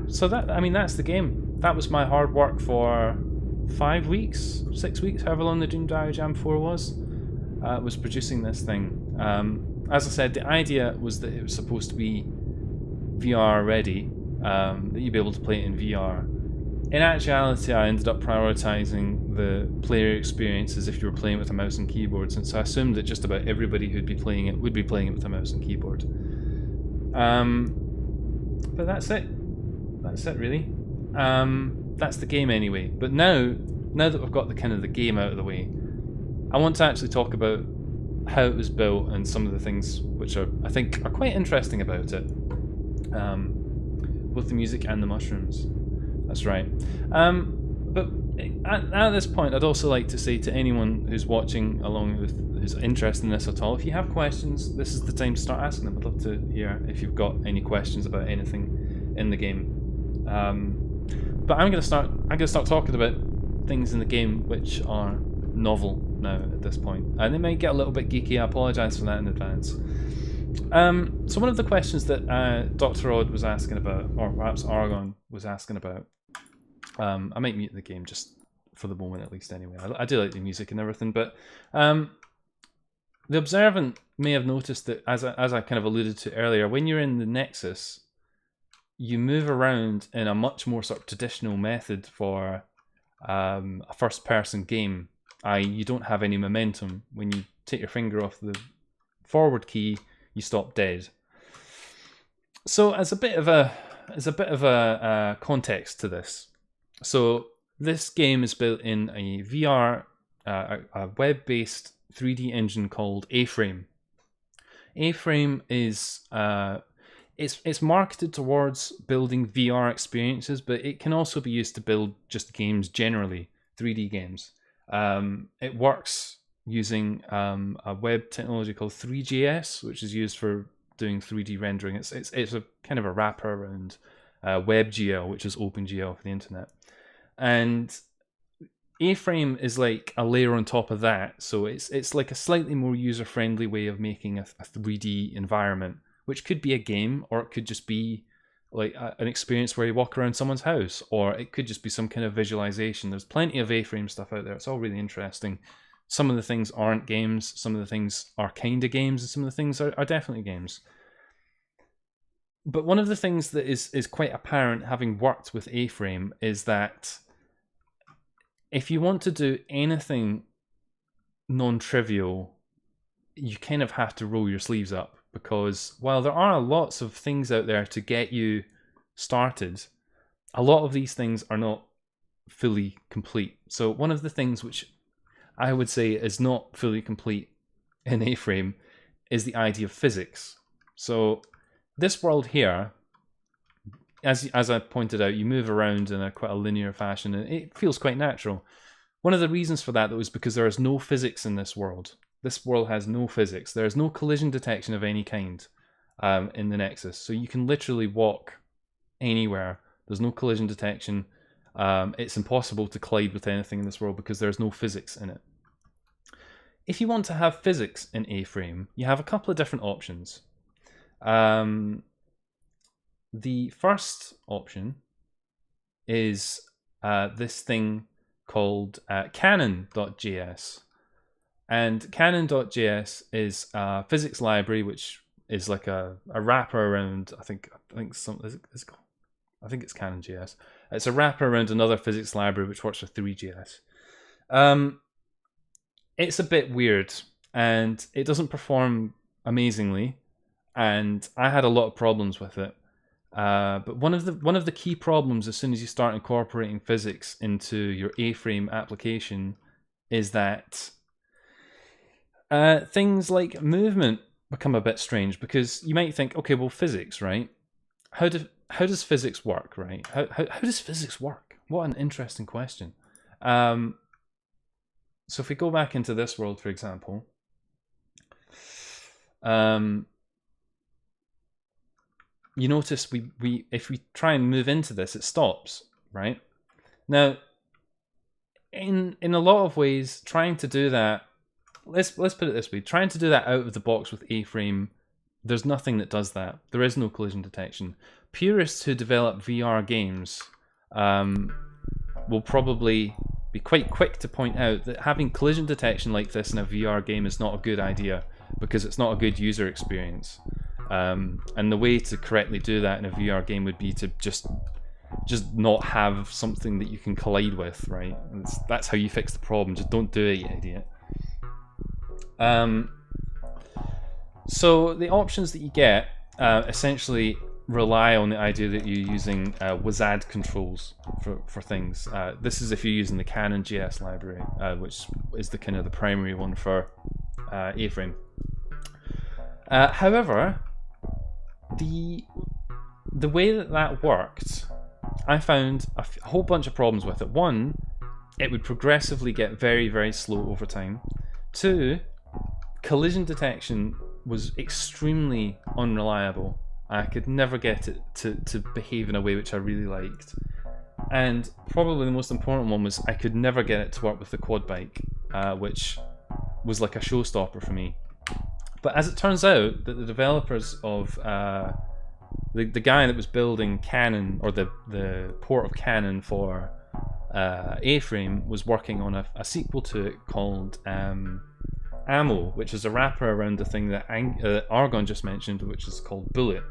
So that, I mean, that's the game. that was my hard work for 5 weeks, 6 weeks, however long the Dream Diary Jam 4 was producing this thing. As I said, the idea was that it was supposed to be VR ready, that you'd be able to play it in VR. In actuality, I ended up prioritizing the player experiences if you were playing with a mouse and keyboard, since I assumed that just about everybody who'd be playing it would be playing it with a mouse and keyboard. But that's it. That's it, really. That's the game anyway. But now that we've got the kind of the game out of the way, I want to actually talk about how it was built and some of the things which I think are quite interesting about it. Both the music and the mushrooms. That's right. But at this point, I'd also like to say to anyone who's watching along with who's interested in this at all, if you have questions, this is the time to start asking them. I'd love to hear if you've got any questions about anything in the game. But I'm gonna start talking about things in the game which are novel now at this point, and they might get a little bit geeky. I apologise for that in advance. So one of the questions that Dr. Odd was asking about, or perhaps Argon was asking about, I might mute the game just for the moment at least anyway. I do like the music and everything, but the observant may have noticed that, as I kind of alluded to earlier, when you're in the Nexus, you move around in a much more sort of traditional method for a first-person game. You don't have any momentum. When you take your finger off the forward key, you stop dead. So as a bit of a context to this, so this game is built in a VR, a web-based 3D engine called A-Frame. A-Frame is it's marketed towards building VR experiences, but it can also be used to build just games generally, 3D games. It works using a web technology called 3GS, which is used for doing 3D rendering. It's a kind of a wrapper around WebGL, which is OpenGL for the internet. And A-Frame is like a layer on top of that, so it's like a slightly more user-friendly way of making a 3D environment, which could be a game, or it could just be like an experience where you walk around someone's house, or it could just be some kind of visualization. There's plenty of A-Frame stuff out there. It's all really interesting. Some of the things aren't games, some of the things are kind of games, and some of the things are definitely games. But one of the things that is quite apparent, having worked with A-Frame, is that if you want to do anything non-trivial, you kind of have to roll your sleeves up, because while there are lots of things out there to get you started, a lot of these things are not fully complete. So one of the things which I would say is not fully complete in A-Frame is the idea of physics. So this world here, as I pointed out, you move around in quite a linear fashion, and it feels quite natural. One of the reasons for that, though, is because there is no physics in this world. This world has no physics. There is no collision detection of any kind in the Nexus. So you can literally walk anywhere. There's no collision detection. It's impossible to collide with anything in this world because there's no physics in it. If you want to have physics in A-Frame, you have a couple of different options. The first option is this thing called canon.js. And canon.js is a physics library, which is like a wrapper around, I think it's canon.js. It's a wrapper around another physics library which works with 3GS. It's a bit weird, and it doesn't perform amazingly, and I had a lot of problems with it. But one of the key problems as soon as you start incorporating physics into your A-Frame application is that things like movement become a bit strange, because you might think, okay, well, physics, right? How does physics work, right? How does physics work? What an interesting question. So if we go back into this world, for example, you notice we if we try and move into this, it stops, right? Now, in a lot of ways, trying to do that, let's put it this way, trying to do that out of the box with A-Frame, there's nothing that does that. There is no collision detection. Purists who develop VR games will probably be quite quick to point out that having collision detection like this in a VR game is not a good idea, because it's not a good user experience. And the way to correctly do that in a VR game would be to just not have something that you can collide with, right? And that's how you fix the problem. Just don't do it, you idiot. So the options that you get essentially rely on the idea that you're using WASD controls for things. This is if you're using the Canon JS library, which is the kind of the primary one for A-frame. However, the way that worked, I found a whole bunch of problems with it. One, it would progressively get very, very slow over time. Two, collision detection was extremely unreliable. I could never get it to behave in a way which I really liked. And probably the most important one was I could never get it to work with the quad bike, which was like a showstopper for me. But as it turns out, that the developers of the guy that was building Canon, or the port of Canon for A-frame, was working on a sequel to it called Ammo, which is a wrapper around the thing that Argon just mentioned, which is called Bullet.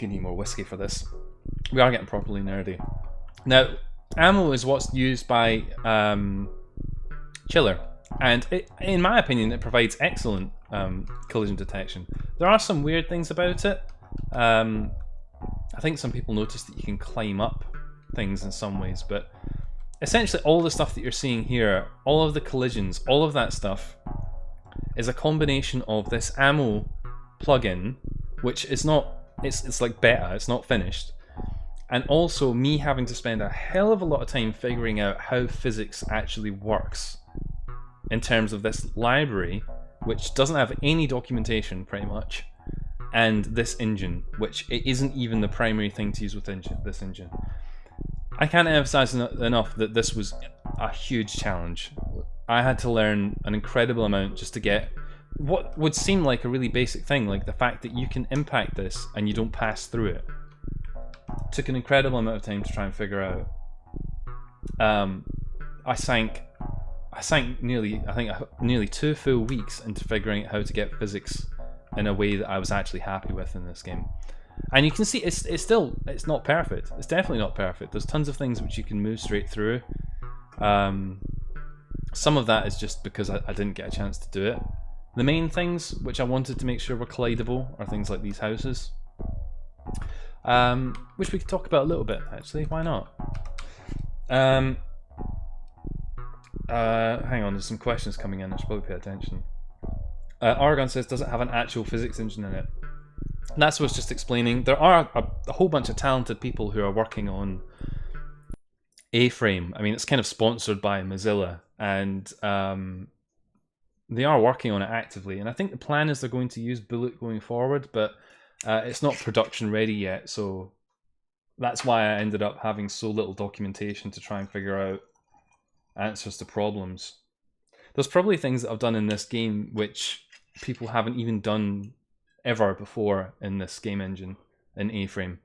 I need more whiskey for this. We are getting properly nerdy. Now, Ammo is what's used by Chiller, and in my opinion, it provides excellent collision detection. There are some weird things about it. I think some people noticed that you can climb up things in some ways, but essentially all the stuff that you're seeing here, all of the collisions, all of that stuff is a combination of this Ammo plugin, which is not, it's like beta, it's not finished, and also me having to spend a hell of a lot of time figuring out how physics actually works in terms of this library, which doesn't have any documentation pretty much, and this engine, which it isn't even the primary thing to use with this engine. I can't emphasize enough that this was a huge challenge. I had to learn an incredible amount just to get what would seem like a really basic thing, like the fact that you can impact this and you don't pass through it. Took an incredible amount of time to try and figure out. I sank nearly 2 full weeks into figuring out how to get physics in a way that I was actually happy with in this game. And you can see it's not perfect. It's definitely not perfect. There's tons of things which you can move straight through. Some of that is just because I didn't get a chance to do it. The main things which I wanted to make sure were collidable are things like these houses, which we could talk about a little bit actually. Why not? Hang on, there's some questions coming in. I should probably pay attention. Argon says, does it have an actual physics engine in it? And that's what I was just explaining. There are a whole bunch of talented people who are working on A-frame. I mean, it's kind of sponsored by Mozilla, and they are working on it actively. And I think the plan is they're going to use Bullet going forward, but it's not production ready yet. So that's why I ended up having so little documentation to try and figure out answers to problems. There's probably things that I've done in this game which people haven't even done ever before in this game engine, in A-frame.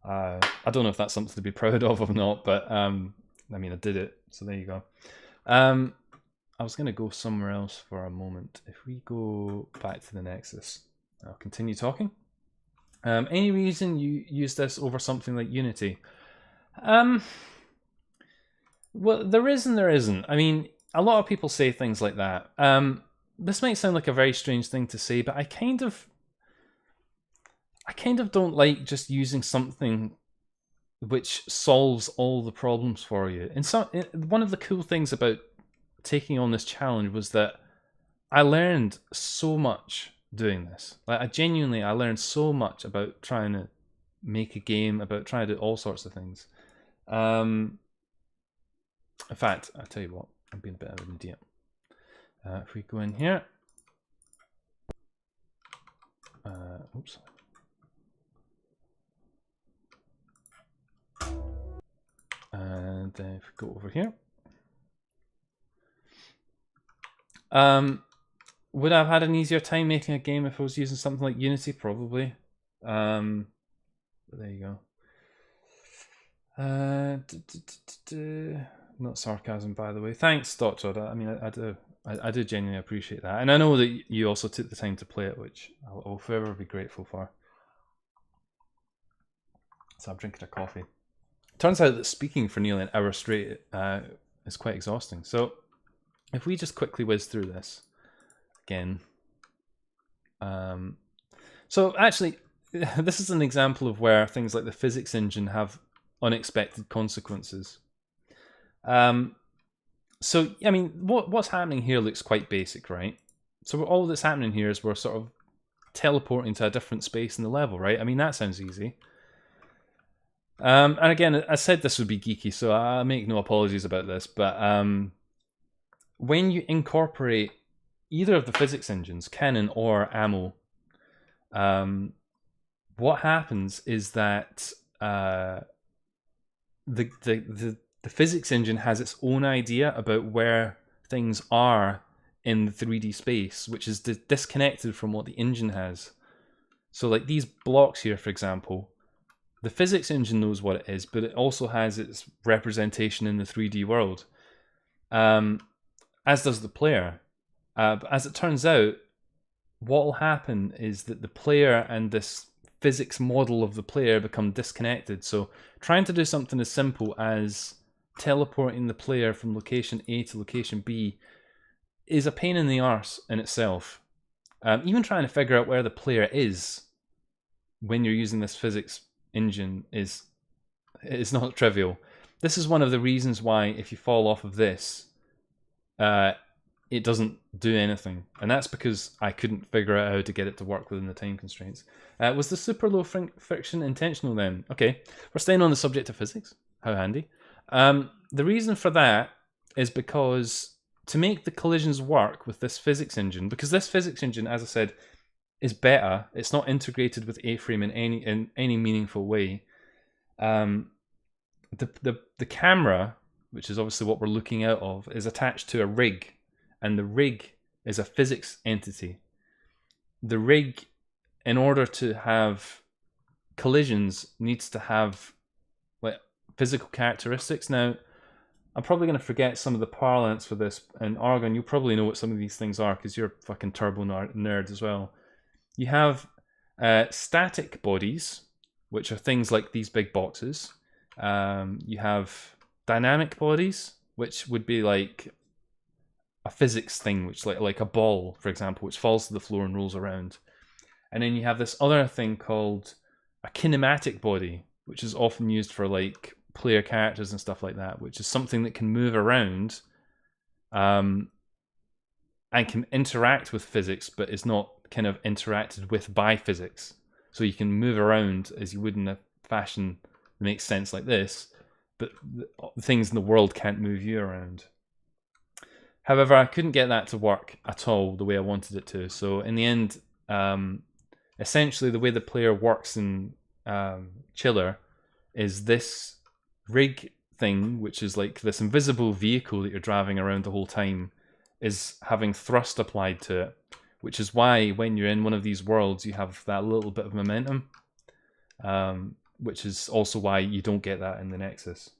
I don't know if that's something to be proud of or not, but I mean, I did it, so there you go. I was going to go somewhere else for a moment. If we go back to the Nexus, I'll continue talking. Any reason you use this over something like Unity? Well, there is and there isn't. I mean, a lot of people say things like that. This might sound like a very strange thing to say, but I kind of don't like just using something which solves all the problems for you. And one of the cool things about taking on this challenge was that I learned so much doing this. Like, I learned so much about trying to make a game, about trying to do all sorts of things. In fact, I'll tell you what, I'm being a bit of an idiot. If we go in here, oops. And then if we go over here, would I have had an easier time making a game if I was using something like Unity? Probably. But there you go. Not sarcasm, by the way. Thanks, Doctor. I mean, I do genuinely appreciate that, and I know that you also took the time to play it, which I'll forever be grateful for. So I'm drinking a coffee. Turns out that speaking for nearly an hour straight is quite exhausting. So if we just quickly whiz through this again. So actually, this is an example of where things like the physics engine have unexpected consequences. So, I mean, what's happening here looks quite basic, right? So all that's happening here is we're sort of teleporting to a different space in the level, right? I mean, that sounds easy. And again, I said this would be geeky, so I make no apologies about this, but when you incorporate either of the physics engines, Canon or Ammo, what happens is that the physics engine has its own idea about where things are in the 3D space, which is disconnected from what the engine has. So like these blocks here, for example, the physics engine knows what it is, but it also has its representation in the 3D world, as does the player. But as it turns out, what will happen is that the player and this physics model of the player become disconnected. So trying to do something as simple as teleporting the player from location A to location B is a pain in the arse in itself. Even trying to figure out where the player is when you're using this physics engine is not trivial. This is one of the reasons why if you fall off of this, it doesn't do anything, and that's because I couldn't figure out how to get it to work within the time constraints. Was the super low friction intentional then? Okay, we're staying on the subject of physics. How handy. The reason for that is because to make the collisions work with this physics engine, because this physics engine, as I said, is beta. It's not integrated with A-frame in any meaningful way. The camera, which is obviously what we're looking out of, is attached to a rig, and the rig is a physics entity. The rig, in order to have collisions, needs to have like physical characteristics. Now, I'm probably going to forget some of the parlance for this, and Argon, you'll probably know what some of these things are because you're a fucking turbo nerd as well. You have static bodies, which are things like these big boxes. You have dynamic bodies, which would be like a physics thing, which like a ball, for example, which falls to the floor and rolls around. And then you have this other thing called a kinematic body, which is often used for like player characters and stuff like that, which is something that can move around and can interact with physics, but is not kind of interacted with by physics. So you can move around as you would in a fashion that makes sense like this, but the things in the world can't move you around. However, I couldn't get that to work at all the way I wanted it to. So in the end, essentially the way the player works in Chiller is this rig thing, which is like this invisible vehicle that you're driving around the whole time, is having thrust applied to it, which is why when you're in one of these worlds, you have that little bit of momentum, which is also why you don't get that in the Nexus.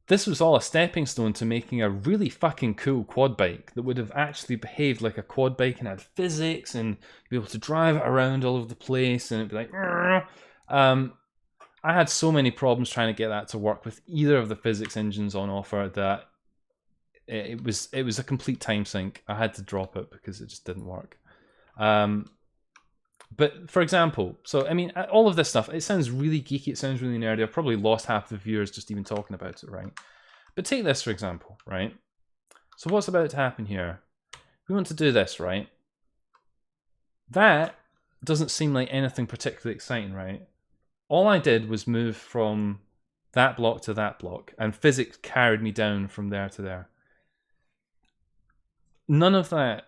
This was all a stepping stone to making a really fucking cool quad bike that would have actually behaved like a quad bike and had physics and be able to drive it around all over the place, and it'd be like, I had so many problems trying to get that to work with either of the physics engines on offer that it was a complete time sink. I had to drop it because it just didn't work. But for example, so I mean, all of this stuff, it sounds really geeky, it sounds really nerdy. I've probably lost half the viewers just even talking about it, right? But take this, for example, right? So what's about to happen here? We want to do this, right? That doesn't seem like anything particularly exciting, right? All I did was move from that block to that block, and physics carried me down from there to there. None of that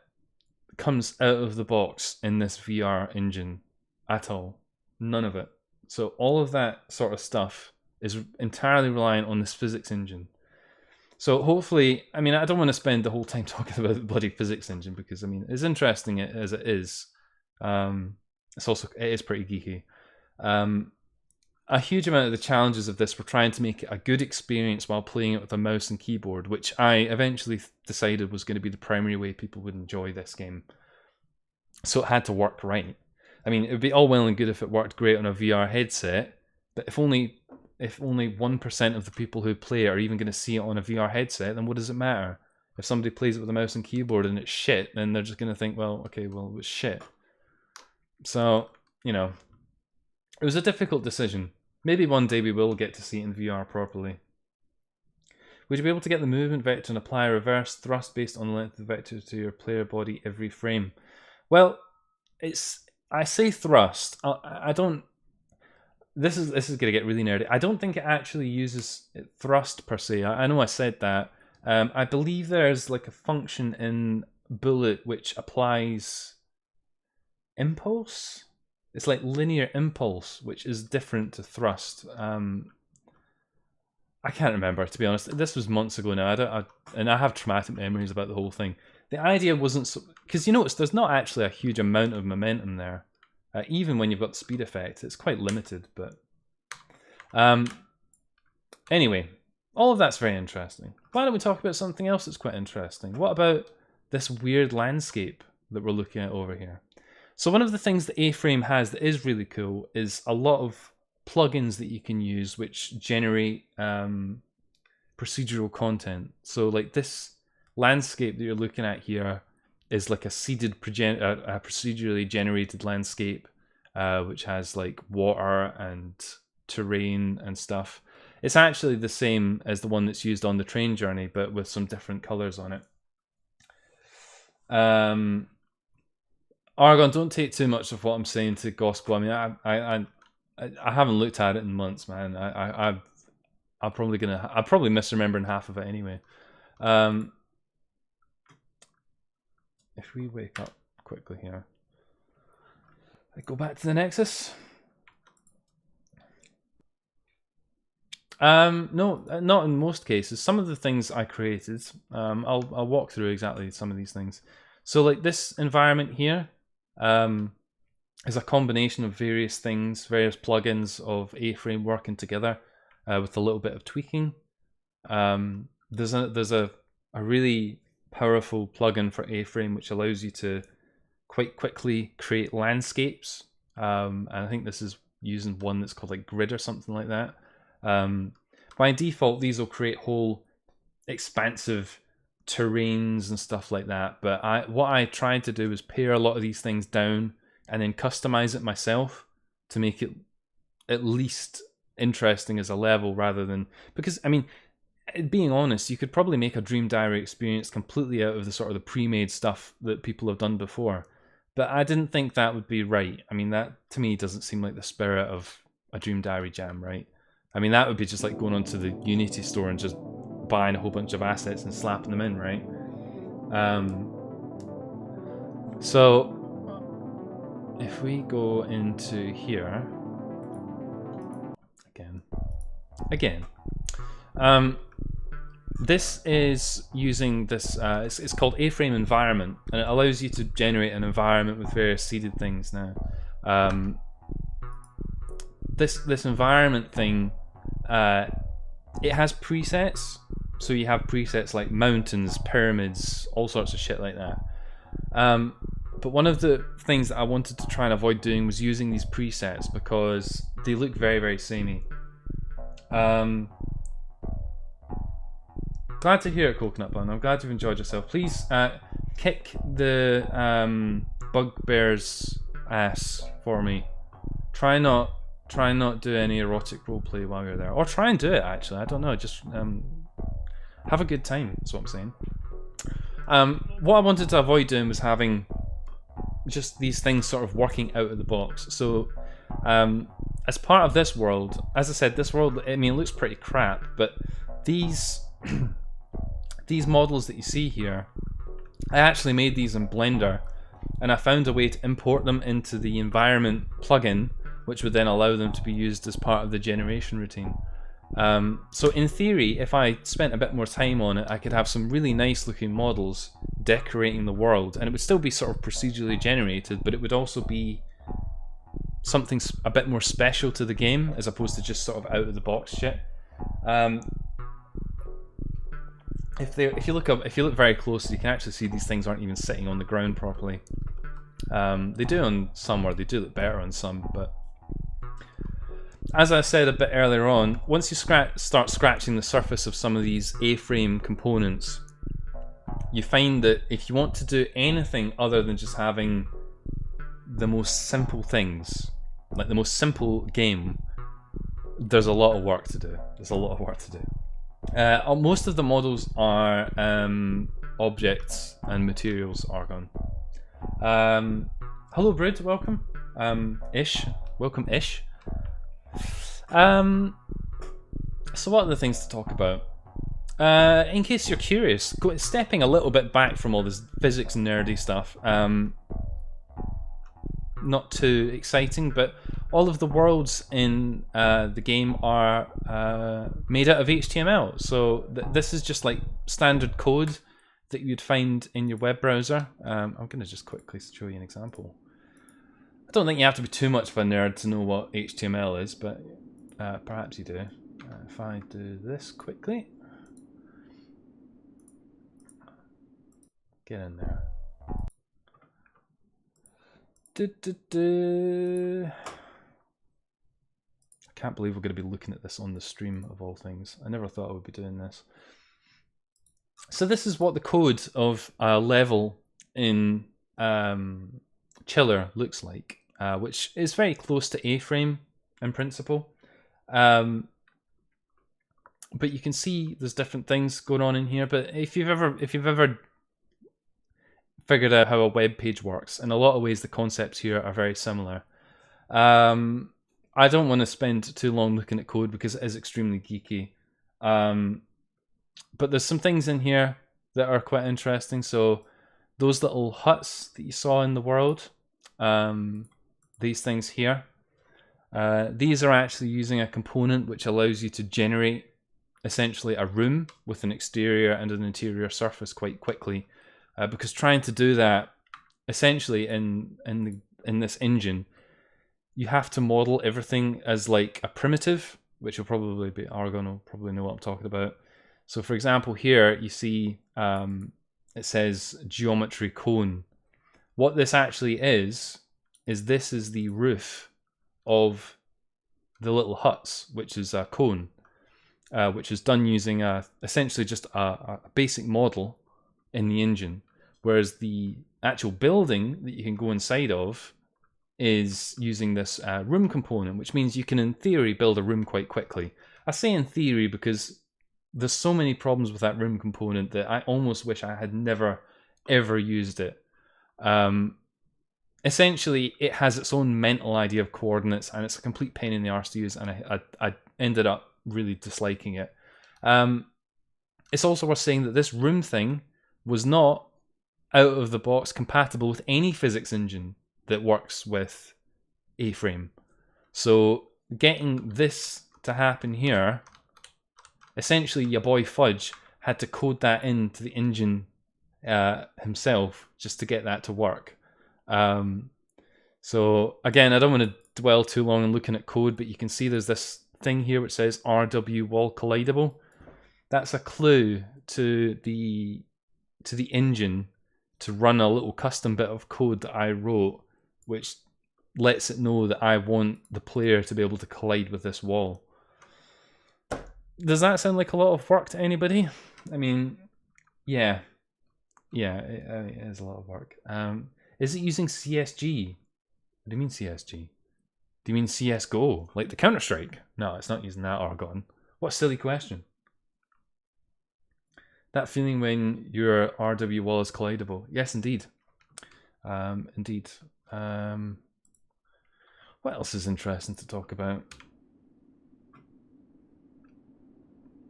comes out of the box in this VR engine at all. None of it. So all of that sort of stuff is entirely reliant on this physics engine. So hopefully, I mean, I don't want to spend the whole time talking about the bloody physics engine because, I mean, as interesting as it is, it is pretty geeky. A huge amount of the challenges of this were trying to make it a good experience while playing it with a mouse and keyboard, which I eventually decided was going to be the primary way people would enjoy this game. So it had to work right. I mean, it would be all well and good if it worked great on a VR headset, but if only 1% of the people who play it are even going to see it on a VR headset, then what does it matter? If somebody plays it with a mouse and keyboard and it's shit, then they're just going to think, well, okay, well, it was shit. So, you know, it was a difficult decision. Maybe one day we will get to see it in VR properly. Would you be able to get the movement vector and apply a reverse thrust based on the length of the vector to your player body every frame? Well, I say thrust. I don't. This is going to get really nerdy. I don't think it actually uses thrust per se. I know I said that. I believe there's like a function in Bullet which applies impulse. It's like linear impulse, which is different to thrust. I can't remember, to be honest. This was months ago now. And I have traumatic memories about the whole thing. The idea wasn't so, because you notice there's not actually a huge amount of momentum there. Even when you've got the speed effect, it's quite limited. But anyway, all of that's very interesting. Why don't we talk about something else that's quite interesting? What about this weird landscape that we're looking at over here? So one of the things that A-Frame has that is really cool is a lot of plugins that you can use which generate procedural content. So like this landscape that you're looking at here is like a seeded procedurally generated landscape which has like water and terrain and stuff. It's actually the same as the one that's used on the train journey, but with some different colors on it. Argon, don't take too much of what I'm saying to gospel. I mean, I haven't looked at it in months, man. I'm probably misremembering half of it anyway. If we wake up quickly here, I go back to the Nexus. No, not in most cases. Some of the things I created, I'll walk through exactly some of these things. So like this environment here is a combination of various things, various plugins of A-Frame working together with a little bit of tweaking. There's a really powerful plugin for A-Frame which allows you to quite quickly create landscapes. And I think this is using one that's called like Grid or something like that. By default, these will create whole expansive terrains and stuff like that. But what I tried to do was pare a lot of these things down and then customize it myself to make it at least interesting as a level rather than... Because, I mean, being honest, you could probably make a Dream Diary experience completely out of the sort of the pre-made stuff that people have done before. But I didn't think that would be right. I mean, that to me doesn't seem like the spirit of a Dream Diary jam, right? I mean, that would be just like going onto the Unity store and just buying a whole bunch of assets and slapping them in, right? So if we go into here again, this is using this. It's called A-Frame Environment, and it allows you to generate an environment with various seeded things. Now, this environment thing, it has presets. So you have presets like mountains, pyramids, all sorts of shit like that. But one of the things that I wanted to try and avoid doing was using these presets because they look very, very samey. Glad to hear it, Coconut Bun. I'm glad you've enjoyed yourself. Please kick the bugbear's ass for me. Try not do any erotic roleplay while you're there, or try and do it. Actually, I don't know. Just have a good time. That's what I'm saying. What I wanted to avoid doing was having just these things sort of working out of the box. So as part of this world, as I said, this world, I mean, it looks pretty crap, but these these models that you see here, I actually made these in Blender, and I found a way to import them into the environment plugin, which would then allow them to be used as part of the generation routine. So in theory, if I spent a bit more time on it, I could have some really nice looking models decorating the world, and it would still be sort of procedurally generated, but it would also be something a bit more special to the game as opposed to just sort of out of the box shit. If you look very closely, you can actually see these things aren't even sitting on the ground properly. They do on some, or they do look better on some, but as I said a bit earlier on, once you start scratching the surface of some of these A-frame components, you find that if you want to do anything other than just having the most simple things, like the most simple game, there's a lot of work to do. Most of the models are objects and materials argon. Hello Brood, welcome. Welcome Ish. So what are the things to talk about? In case you're curious, stepping a little bit back from all this physics nerdy stuff, not too exciting, but all of the worlds in the game are made out of HTML. So this is just like standard code that you'd find in your web browser. I'm going to just quickly show you an example. I don't think you have to be too much of a nerd to know what HTML is, but perhaps you do. If I do this quickly, get in there. I can't believe we're going to be looking at this on the stream of all things. I never thought I would be doing this. So this is what the code of a level in Chiller looks like, which is very close to A-frame in principle. But you can see there's different things going on in here. But if you've ever figured out how a web page works, in a lot of ways the concepts here are very similar. I don't want to spend too long looking at code because it is extremely geeky. But there's some things in here that are quite interesting. So those little huts that you saw in the world, these things here, these are actually using a component which allows you to generate essentially a room with an exterior and an interior surface quite quickly. Because trying to do that essentially in this engine, you have to model everything as like a primitive, which will probably be Argon will probably know what I'm talking about. So for example, here you see it says geometry cone. What this actually is this is the roof of the little huts, which is a cone, which is done using essentially just a basic model in the engine, whereas the actual building that you can go inside of is using this room component, which means you can in theory build a room quite quickly. I say in theory because there's so many problems with that room component that I almost wish I had never ever used it. Essentially it has its own mental idea of coordinates and it's a complete pain in the arse to use, and I ended up really disliking it. It's also worth saying that this room thing was not out of the box compatible with any physics engine that works with A-frame. So getting this to happen here, essentially your boy Fudge had to code that into the engine himself just to get that to work. So again, I don't want to dwell too long on looking at code, but you can see there's this thing here which says RW wall collidable. That's a clue to the engine to run a little custom bit of code that I wrote, which lets it know that I want the player to be able to collide with this wall. Does that sound like a lot of work to anybody? I mean, yeah, it is a lot of work. Is it using CSG? What do you mean CSG? Do you mean CSGO, like the Counter-Strike? No, it's not using that Argon. What a silly question. That feeling when your RW wall is collidable. Yes, indeed. Indeed. What else is interesting to talk about?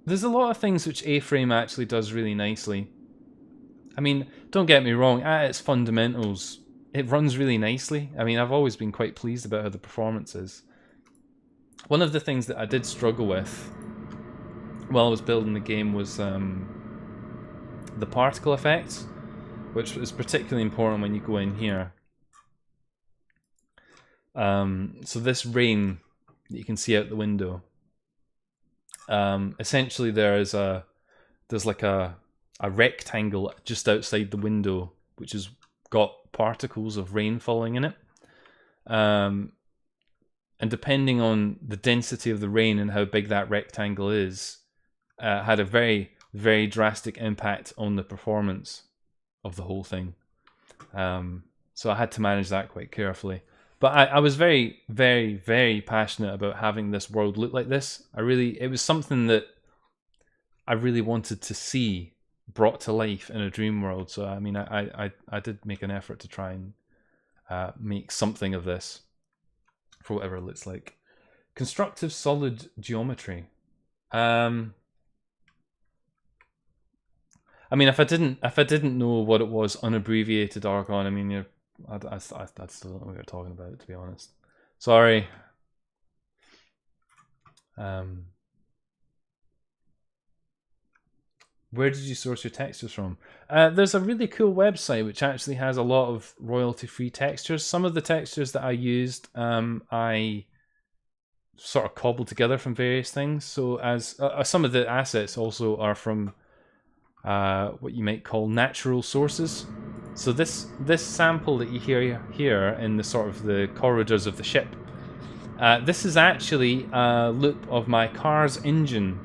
There's a lot of things which A-frame actually does really nicely. I mean, don't get me wrong, at its fundamentals, it runs really nicely. I mean, I've always been quite pleased about how the performance is. One of the things that I did struggle with while I was building the game was the particle effects, which is particularly important when you go in here. So this rain that you can see out the window, essentially there's like a rectangle just outside the window which has got particles of rain falling in it. And depending on the density of the rain and how big that rectangle is, had a very, very drastic impact on the performance of the whole thing. So I had to manage that quite carefully. But I was very, very, very passionate about having this world look like this. It was something that I really wanted to see brought to life in a dream world. So I mean, I did make an effort to try and make something of this for whatever it looks like. Constructive solid geometry. I mean, if I didn't know what it was, unabbreviated argon, I mean, I still don't know what you're talking about, to be honest. Sorry. Where did you source your textures from? There's a really cool website which actually has a lot of royalty-free textures. Some of the textures that I used, I sort of cobbled together from various things. So as some of the assets also are from what you might call natural sources. So this sample that you hear here in the sort of the corridors of the ship, this is actually a loop of my car's engine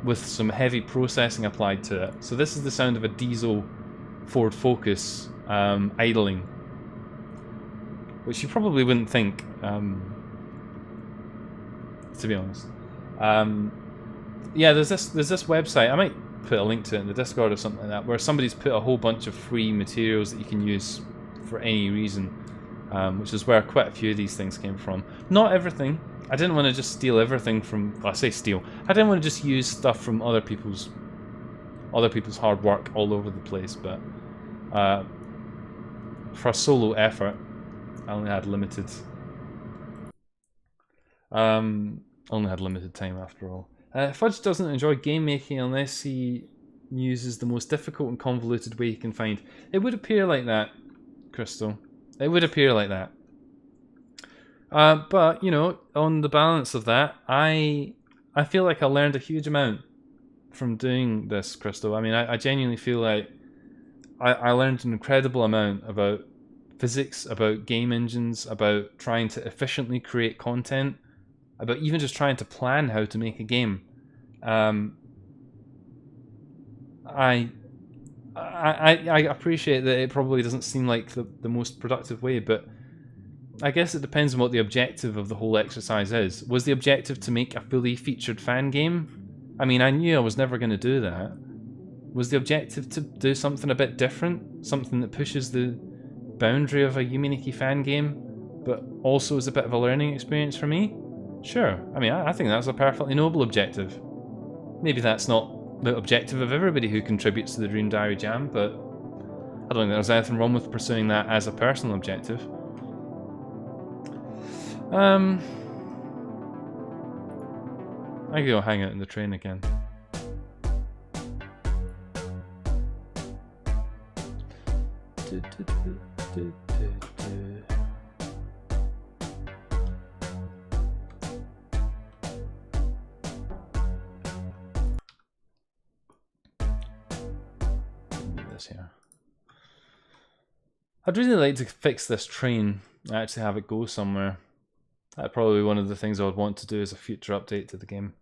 with some heavy processing applied to it. So this is the sound of a diesel Ford Focus idling, which you probably wouldn't think, to be honest. Yeah, there's this website. I might put a link to it in the Discord or something like that, where somebody's put a whole bunch of free materials that you can use for any reason, which is where quite a few of these things came from. Not everything. I didn't want to just steal everything from. Well, I say steal. I didn't want to just use stuff from other people's hard work all over the place. But for a solo effort, I only had limited. Only had limited time after all. Fudge doesn't enjoy game making unless he uses the most difficult and convoluted way he can find. It would appear like that, Crystal. It would appear like that. But, you know, on the balance of that, I feel like I learned a huge amount from doing this, Crystal. I mean, I genuinely feel like I learned an incredible amount about physics, about game engines, about trying to efficiently create content, about even just trying to plan how to make a game. I appreciate that it probably doesn't seem like the most productive way, but I guess it depends on what the objective of the whole exercise is. Was the objective to make a fully featured fan game? I mean, I knew I was never going to do that. Was the objective to do something a bit different? Something that pushes the boundary of a Yuminiki fan game, but also is a bit of a learning experience for me? Sure. I mean, I think that's a perfectly noble objective. Maybe that's not the objective of everybody who contributes to the Dream Diary Jam, but I don't think there's anything wrong with pursuing that as a personal objective. I could go hang out in the train again. This here. I'd really like to fix this train. Actually have it go somewhere. That'd probably be one of the things I would want to do as a future update to the game.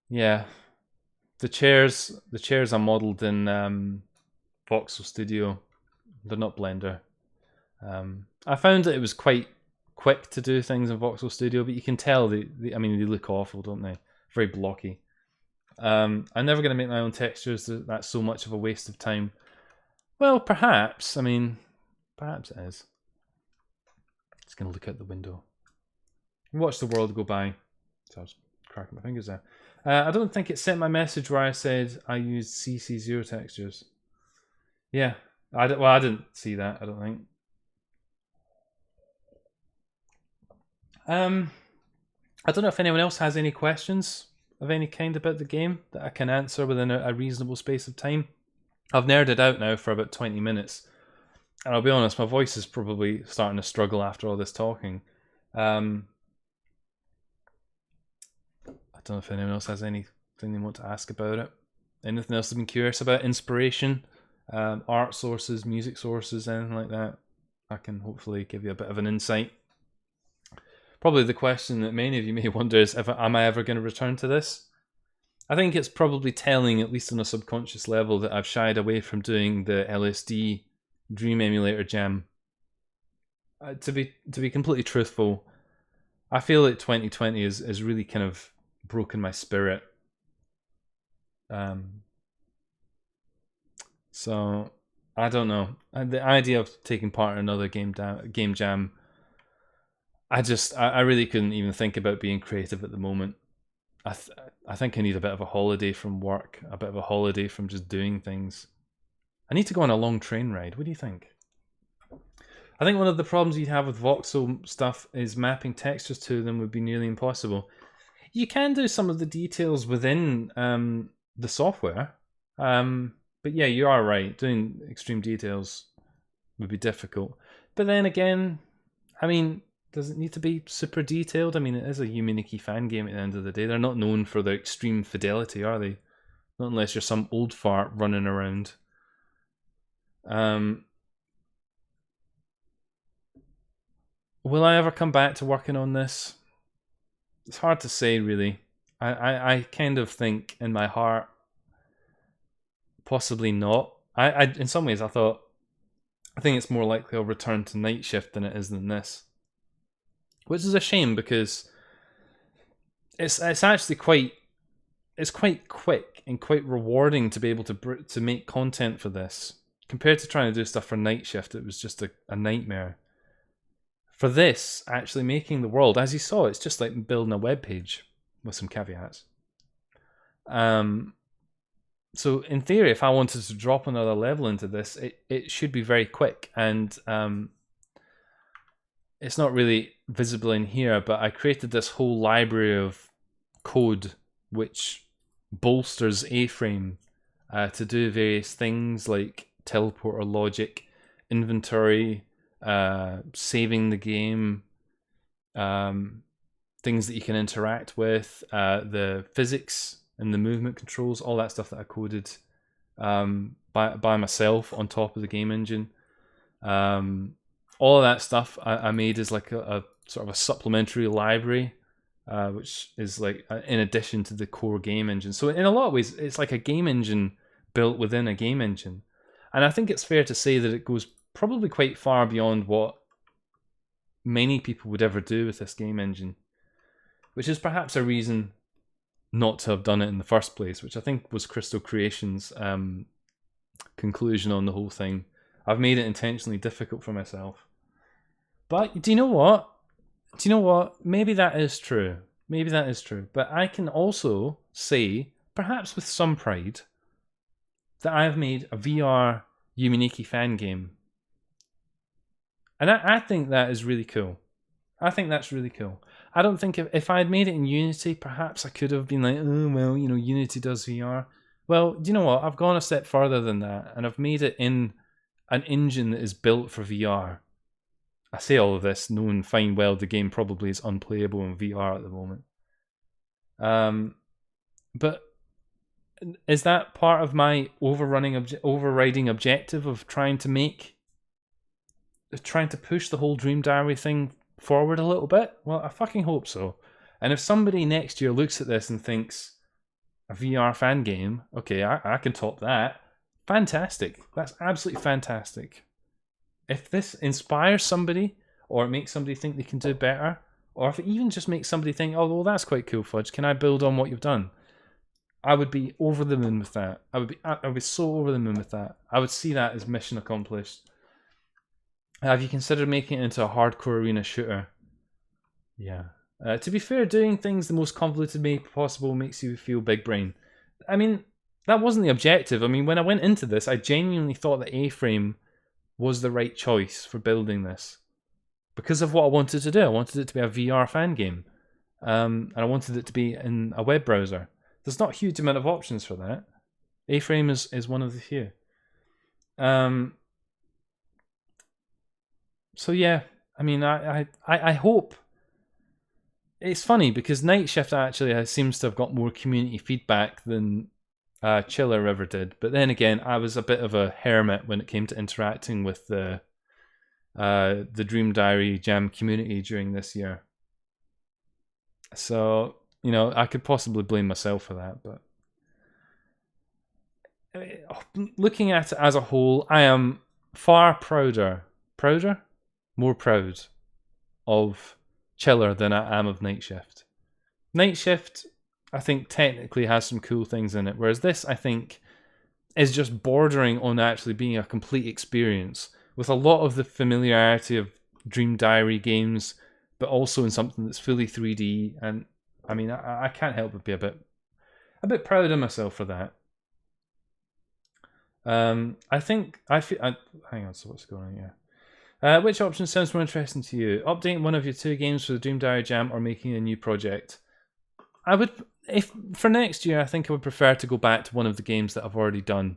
Yeah, the chairs are modelled in Voxel Studio. They're not Blender. I found that it was quite quick to do things in Voxel Studio, but you can tell I mean, they look awful, don't they? Very blocky. I'm never going to make my own textures. That's so much of a waste of time. Well, perhaps. I mean. Perhaps it is. Just going to look out the window. Watch the world go by. So I was cracking my fingers there. I don't think it sent my message where I said I used CC0 textures. Yeah. I didn't see that, I don't think. I don't know if anyone else has any questions of any kind about the game that I can answer within a reasonable space of time. I've nerded out now for about 20 minutes, and I'll be honest, my voice is probably starting to struggle after all this talking. I don't know if anyone else has anything they want to ask about it. Anything else they've been curious about? Inspiration, art sources, music sources, anything like that? I can hopefully give you a bit of an insight. Probably the question that many of you may wonder is, am I ever going to return to this? I think it's probably telling, at least on a subconscious level, that I've shied away from doing the LSD Dream Emulator Jam. To be completely truthful, I feel like 2020 is really kind of broken my spirit. So I don't know. The idea of taking part in another game jam, I really couldn't even think about being creative at the moment. I think I need a bit of a holiday from work, a bit of a holiday from just doing things. I need to go on a long train ride. What do you think? I think one of the problems you'd have with voxel stuff is mapping textures to them would be nearly impossible. You can do some of the details within the software, but yeah, you are right. Doing extreme details would be difficult. But then again, I mean, does it need to be super detailed? I mean, it is a Yuminiki fan game at the end of the day. They're not known for their extreme fidelity, are they? Not unless you're some old fart running around. Will I ever come back to working on this? It's hard to say, really. I kind of think in my heart, possibly not. I in some ways, I think it's more likely I'll return to Night Shift than it is than this. Which is a shame because it's actually quite quick and quite rewarding to be able to make content for this. Compared to trying to do stuff for Night Shift, it was just a nightmare. For this, actually making the world, as you saw, it's just like building a web page with some caveats. So in theory, if I wanted to drop another level into this, it should be very quick. And it's not really visible in here, but I created this whole library of code which bolsters A-Frame to do various things like teleporter logic, inventory, saving the game, things that you can interact with, the physics and the movement controls, all that stuff that I coded by myself on top of the game engine. All of that stuff I made as like a sort of a supplementary library, which is like in addition to the core game engine. So in a lot of ways, it's like a game engine built within a game engine. And I think it's fair to say that it goes probably quite far beyond what many people would ever do with this game engine, which is perhaps a reason not to have done it in the first place, which I think was Crystal Creations' conclusion on the whole thing. I've made it intentionally difficult for myself. But do you know what? Maybe that is true. But I can also say, perhaps with some pride, that I have made a VR Yuminiki fan game. And I think that is really cool. I think that's really cool. I don't think if I had made it in Unity, perhaps I could have been like, oh, well, Unity does VR. Well, do you know what? I've gone a step further than that, and I've made it in an engine that is built for VR. I say all of this knowing fine well the game probably is unplayable in VR at the moment. But is that part of my overriding objective of trying to push the whole Dream Diary thing forward a little bit? Well, I fucking hope so. And if somebody next year looks at this and thinks, a VR fan game, okay, I can top that. Fantastic. That's absolutely fantastic. If this inspires somebody, or it makes somebody think they can do better, or if it even just makes somebody think, oh, well, that's quite cool, Fudge, can I build on what you've done? I would be over the moon with that. I would be so over the moon with that. I would see that as mission accomplished. Have you considered making it into a hardcore arena shooter? Yeah. To be fair, doing things the most convoluted way possible makes you feel big brain. I mean, that wasn't the objective. I mean, when I went into this, I genuinely thought that A-Frame was the right choice for building this. Because of what I wanted to do. I wanted it to be a VR fan game. And I wanted it to be in a web browser. There's not a huge amount of options for that. A-Frame is one of the few. So yeah, I mean, I hope. It's funny because Night Shift actually seems to have got more community feedback than Chiller ever did. But then again, I was a bit of a hermit when it came to interacting with the Dream Diary Jam community during this year. So, you know, I could possibly blame myself for that, but looking at it as a whole, I am far more proud of Chiller than I am of Night Shift. Night Shift, I think, technically has some cool things in it, whereas this, I think, is just bordering on actually being a complete experience with a lot of the familiarity of Dream Diary games, but also in something that's fully 3D. And I mean, I can't help but be a bit proud of myself for that. I think hang on. So what's going on here? Which option sounds more interesting to you? Updating one of your 2 games for the Dream Diary Jam, or making a new project? I would, if for next year, I think I would prefer to go back to one of the games that I've already done.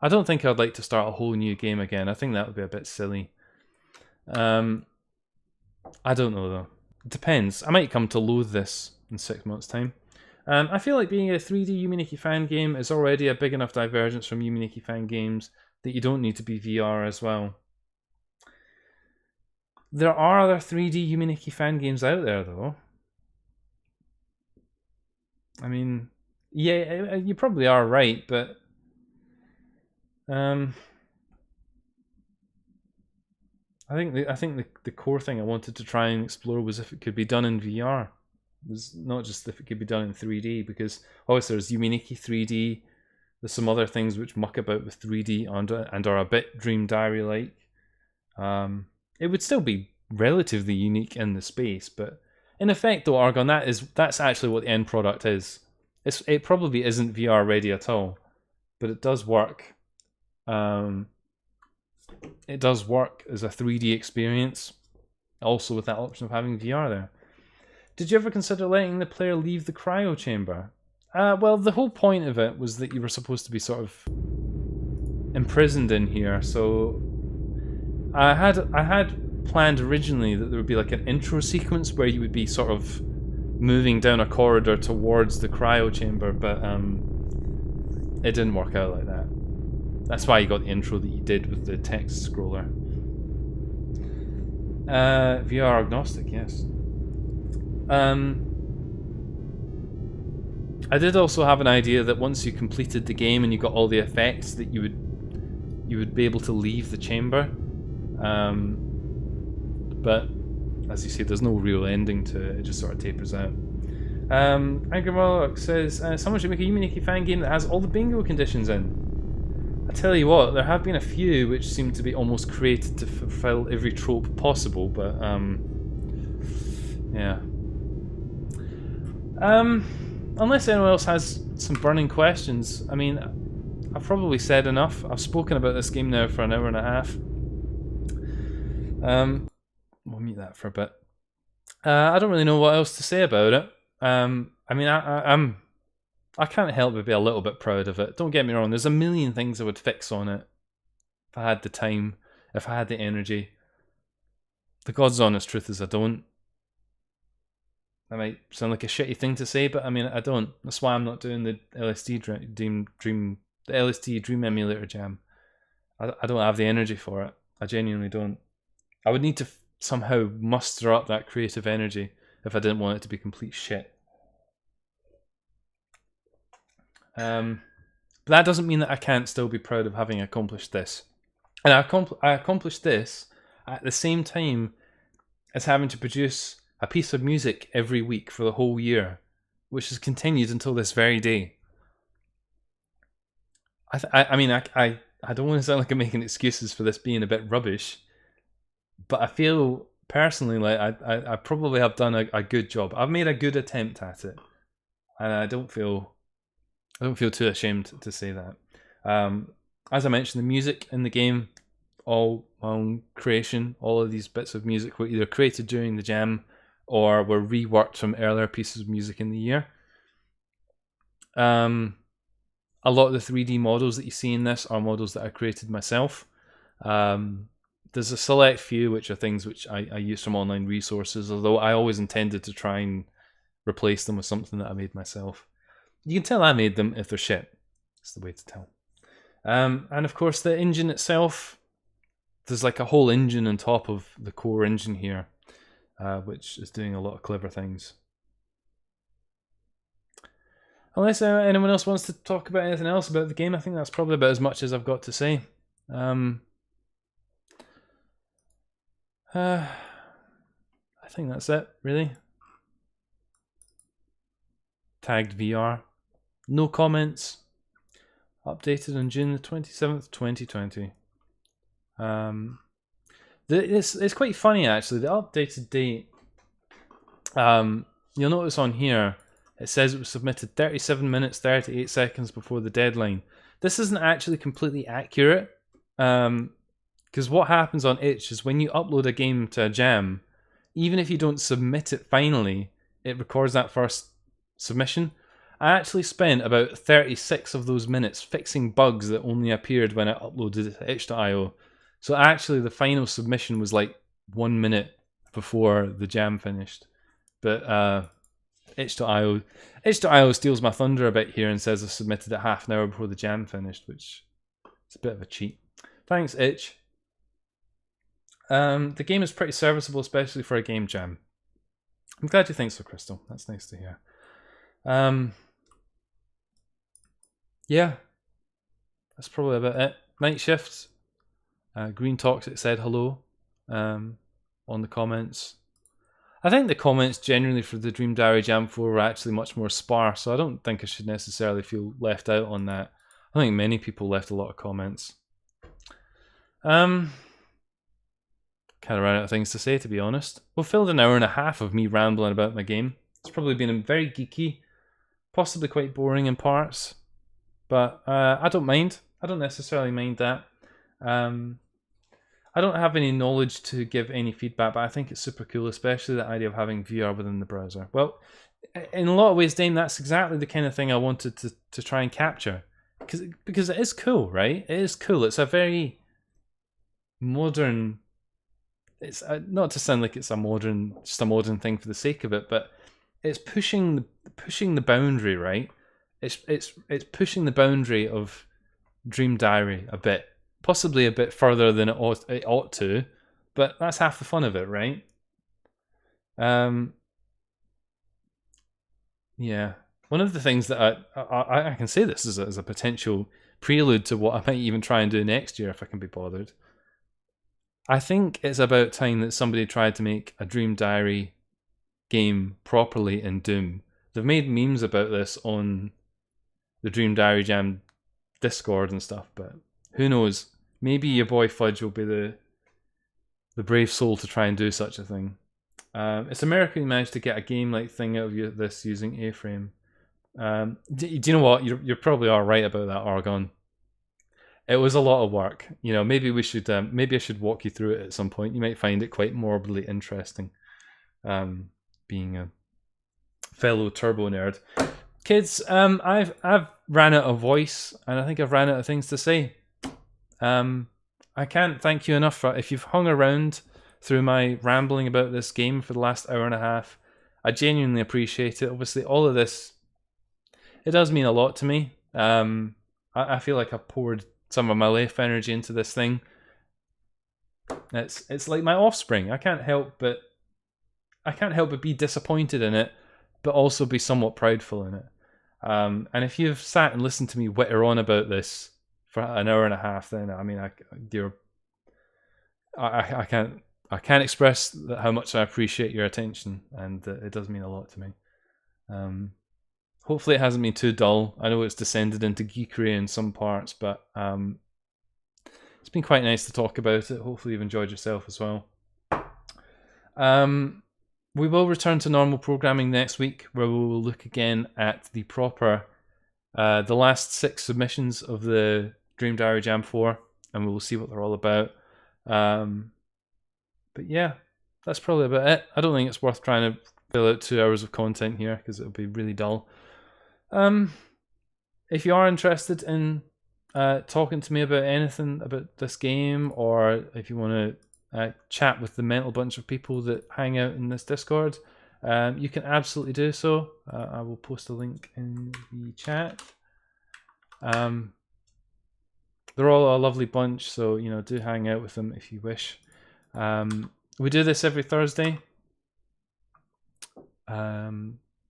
I don't think I'd like to start a whole new game again. I think that would be a bit silly. I don't know though. It depends. I might come to loathe this in 6 months' time. I feel like being a 3D Yuminiki fan game is already a big enough divergence from Yuminiki fan games that you don't need to be VR as well. There are other 3D Yuminiki fan games out there though. I mean, yeah, you probably are right, but I think the core thing I wanted to try and explore was if it could be done in VR. It was not just if it could be done in 3D, because obviously there's Yuminiki 3D. There's some other things which muck about with 3D and are a bit Dream Diary like. It would still be relatively unique in the space, but in effect, though, Argon, that's actually what the end product is. It probably isn't VR ready at all, but it does work. It does work as a 3D experience, also with that option of having VR there. Did you ever consider letting the player leave the cryo chamber? Well, the whole point of it was that you were supposed to be sort of imprisoned in here, so I had planned originally that there would be like an intro sequence where you would be sort of moving down a corridor towards the cryo chamber, but it didn't work out like that. That's why you got the intro that you did with the text scroller. VR agnostic, yes. I did also have an idea that once you completed the game and you got all the effects, that you would be able to leave the chamber. But as you see, there's no real ending to it. It just sort of tapers out. Angry Moloch says, someone should make a Yuminiki fan game that has all the bingo conditions in. I tell you what, there have been a few which seem to be almost created to fulfill every trope possible, but yeah. Unless anyone else has some burning questions, I mean, I've probably said enough. I've spoken about this game now for an hour and a half. We'll mute that for a bit. I don't really know what else to say about it. I mean, I can't help but be a little bit proud of it. Don't get me wrong, there's a million things I would fix on it if I had the time, if I had the energy. The God's honest truth is I don't. That might sound like a shitty thing to say, but I mean, I don't. That's why I'm not doing the LSD Dream Emulator Jam. I don't have the energy for it. I genuinely don't. I would need to somehow muster up that creative energy if I didn't want it to be complete shit. But that doesn't mean that I can't still be proud of having accomplished this. And I accomplished this at the same time as having to produce a piece of music every week for the whole year, which has continued until this very day. I mean, I don't want to sound like I'm making excuses for this being a bit rubbish, but I feel personally like I probably have done a good job. I've made a good attempt at it, and I don't feel too ashamed to say that. As I mentioned, the music in the game, all my own creation. All of these bits of music were either created during the jam or were reworked from earlier pieces of music in the year. a lot of the 3D models that you see in this are models that I created myself. There's a select few which are things which I use from online resources, although I always intended to try and replace them with something that I made myself. You can tell I made them if they're shit. That's the way to tell. And of course the engine itself, there's like a whole engine on top of the core engine here, which is doing a lot of clever things. Unless anyone else wants to talk about anything else about the game, I think that's probably about as much as I've got to say. I think that's it, really. Tagged VR. No comments. Updated on June the 27th, 2020. It's quite funny actually. The updated date. You'll notice on here it says it was submitted 37 minutes 38 seconds before the deadline. This isn't actually completely accurate. Because what happens on itch is when you upload a game to a jam, even if you don't submit it finally, it records that first submission. I actually spent about 36 of those minutes fixing bugs that only appeared when I uploaded it to itch.io. So actually the final submission was like 1 minute before the jam finished. But itch.io steals my thunder a bit here and says I submitted it half an hour before the jam finished, which is a bit of a cheat. Thanks, itch. The game is pretty serviceable, especially for a game jam. I'm glad you think so, Crystal. That's nice to hear. Yeah, that's probably about it. Night shifts. Green Toxic said hello on the comments. I think the comments generally for the Dream Diary Jam 4 were actually much more sparse, so I don't think I should necessarily feel left out on that. I think many people left a lot of comments. Kind of ran out of things to say, to be honest. We've filled an hour and a half of me rambling about my game. It's probably been very geeky, possibly quite boring in parts, but I don't mind. I don't necessarily mind that. I don't have any knowledge to give any feedback, but I think it's super cool, especially the idea of having VR within the browser. Well, in a lot of ways, Dame, that's exactly the kind of thing I wanted to try and capture. Because it is cool, right? It is cool. It's a very modern... It's not to sound like it's just a modern thing for the sake of it, but it's pushing the boundary, right? It's pushing the boundary of Dream Diary a bit, possibly a bit further than it ought to, but that's half the fun of it, right? Yeah, one of the things that I can say this as a potential prelude to what I might even try and do next year if I can be bothered. I think it's about time that somebody tried to make a Dream Diary game properly in Doom. They've made memes about this on the Dream Diary Jam Discord and stuff, but who knows? Maybe your boy Fudge will be the brave soul to try and do such a thing. It's a miracle you managed to get a game-like thing out of this using A-Frame. Do you know what? You're probably all right about that, Argon. It was a lot of work. You know, maybe we should. Maybe I should walk you through it at some point. You might find it quite morbidly interesting. Being a fellow turbo nerd, kids. I've ran out of voice, and I think I've ran out of things to say. I can't thank you enough for if you've hung around through my rambling about this game for the last hour and a half. I genuinely appreciate it. Obviously, all of this, it does mean a lot to me. I feel like I've poured some of my life energy into this thing. It's like my offspring. I can't help but be disappointed in it, but also be somewhat proudful in it. And if you've sat and listened to me witter on about this for an hour and a half, then I mean, I can't express how much I appreciate your attention, and it does mean a lot to me. Hopefully it hasn't been too dull. I know it's descended into geekery in some parts, but it's been quite nice to talk about it. Hopefully you've enjoyed yourself as well. We will return to normal programming next week, where we will look again at the last 6 submissions of the Dream Diary Jam 4, and we will see what they're all about. But yeah, that's probably about it. I don't think it's worth trying to fill out 2 hours of content here, because it would be really dull. if you are interested in talking to me about anything about this game, or if you want to chat with the mental bunch of people that hang out in this Discord, you can absolutely do so. I will post a link in the chat. They're all a lovely bunch, so do hang out with them if you wish. We do this every Thursday.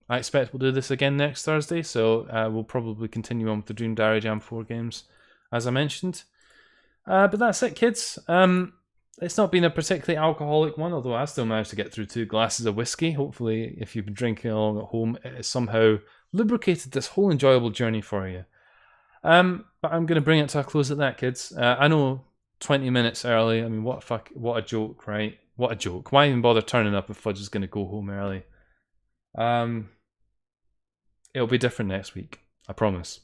I expect we'll do this again next Thursday, so we'll probably continue on with the Dream Diary Jam 4 games, as I mentioned. But that's it, kids. It's not been a particularly alcoholic one, although I still managed to get through 2 glasses of whiskey. Hopefully, if you've been drinking along at home, it has somehow lubricated this whole enjoyable journey for you. But I'm going to bring it to a close at that, kids. I know 20 minutes early. I mean, what a joke, right? What a joke. Why even bother turning up if Fudge is going to go home early? It'll be different next week, I promise.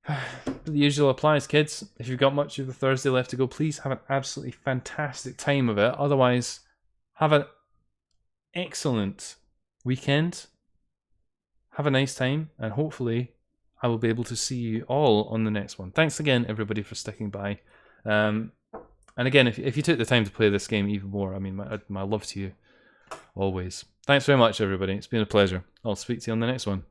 But the usual applies, kids. If you've got much of the Thursday left to go, please have an absolutely fantastic time of it. Otherwise, have an excellent weekend. Have a nice time, and hopefully I will be able to see you all on the next one. Thanks again, everybody, for sticking by. And again, if you took the time to play this game even more, I mean, my love to you, always. Thanks very much, everybody. It's been a pleasure. I'll speak to you on the next one.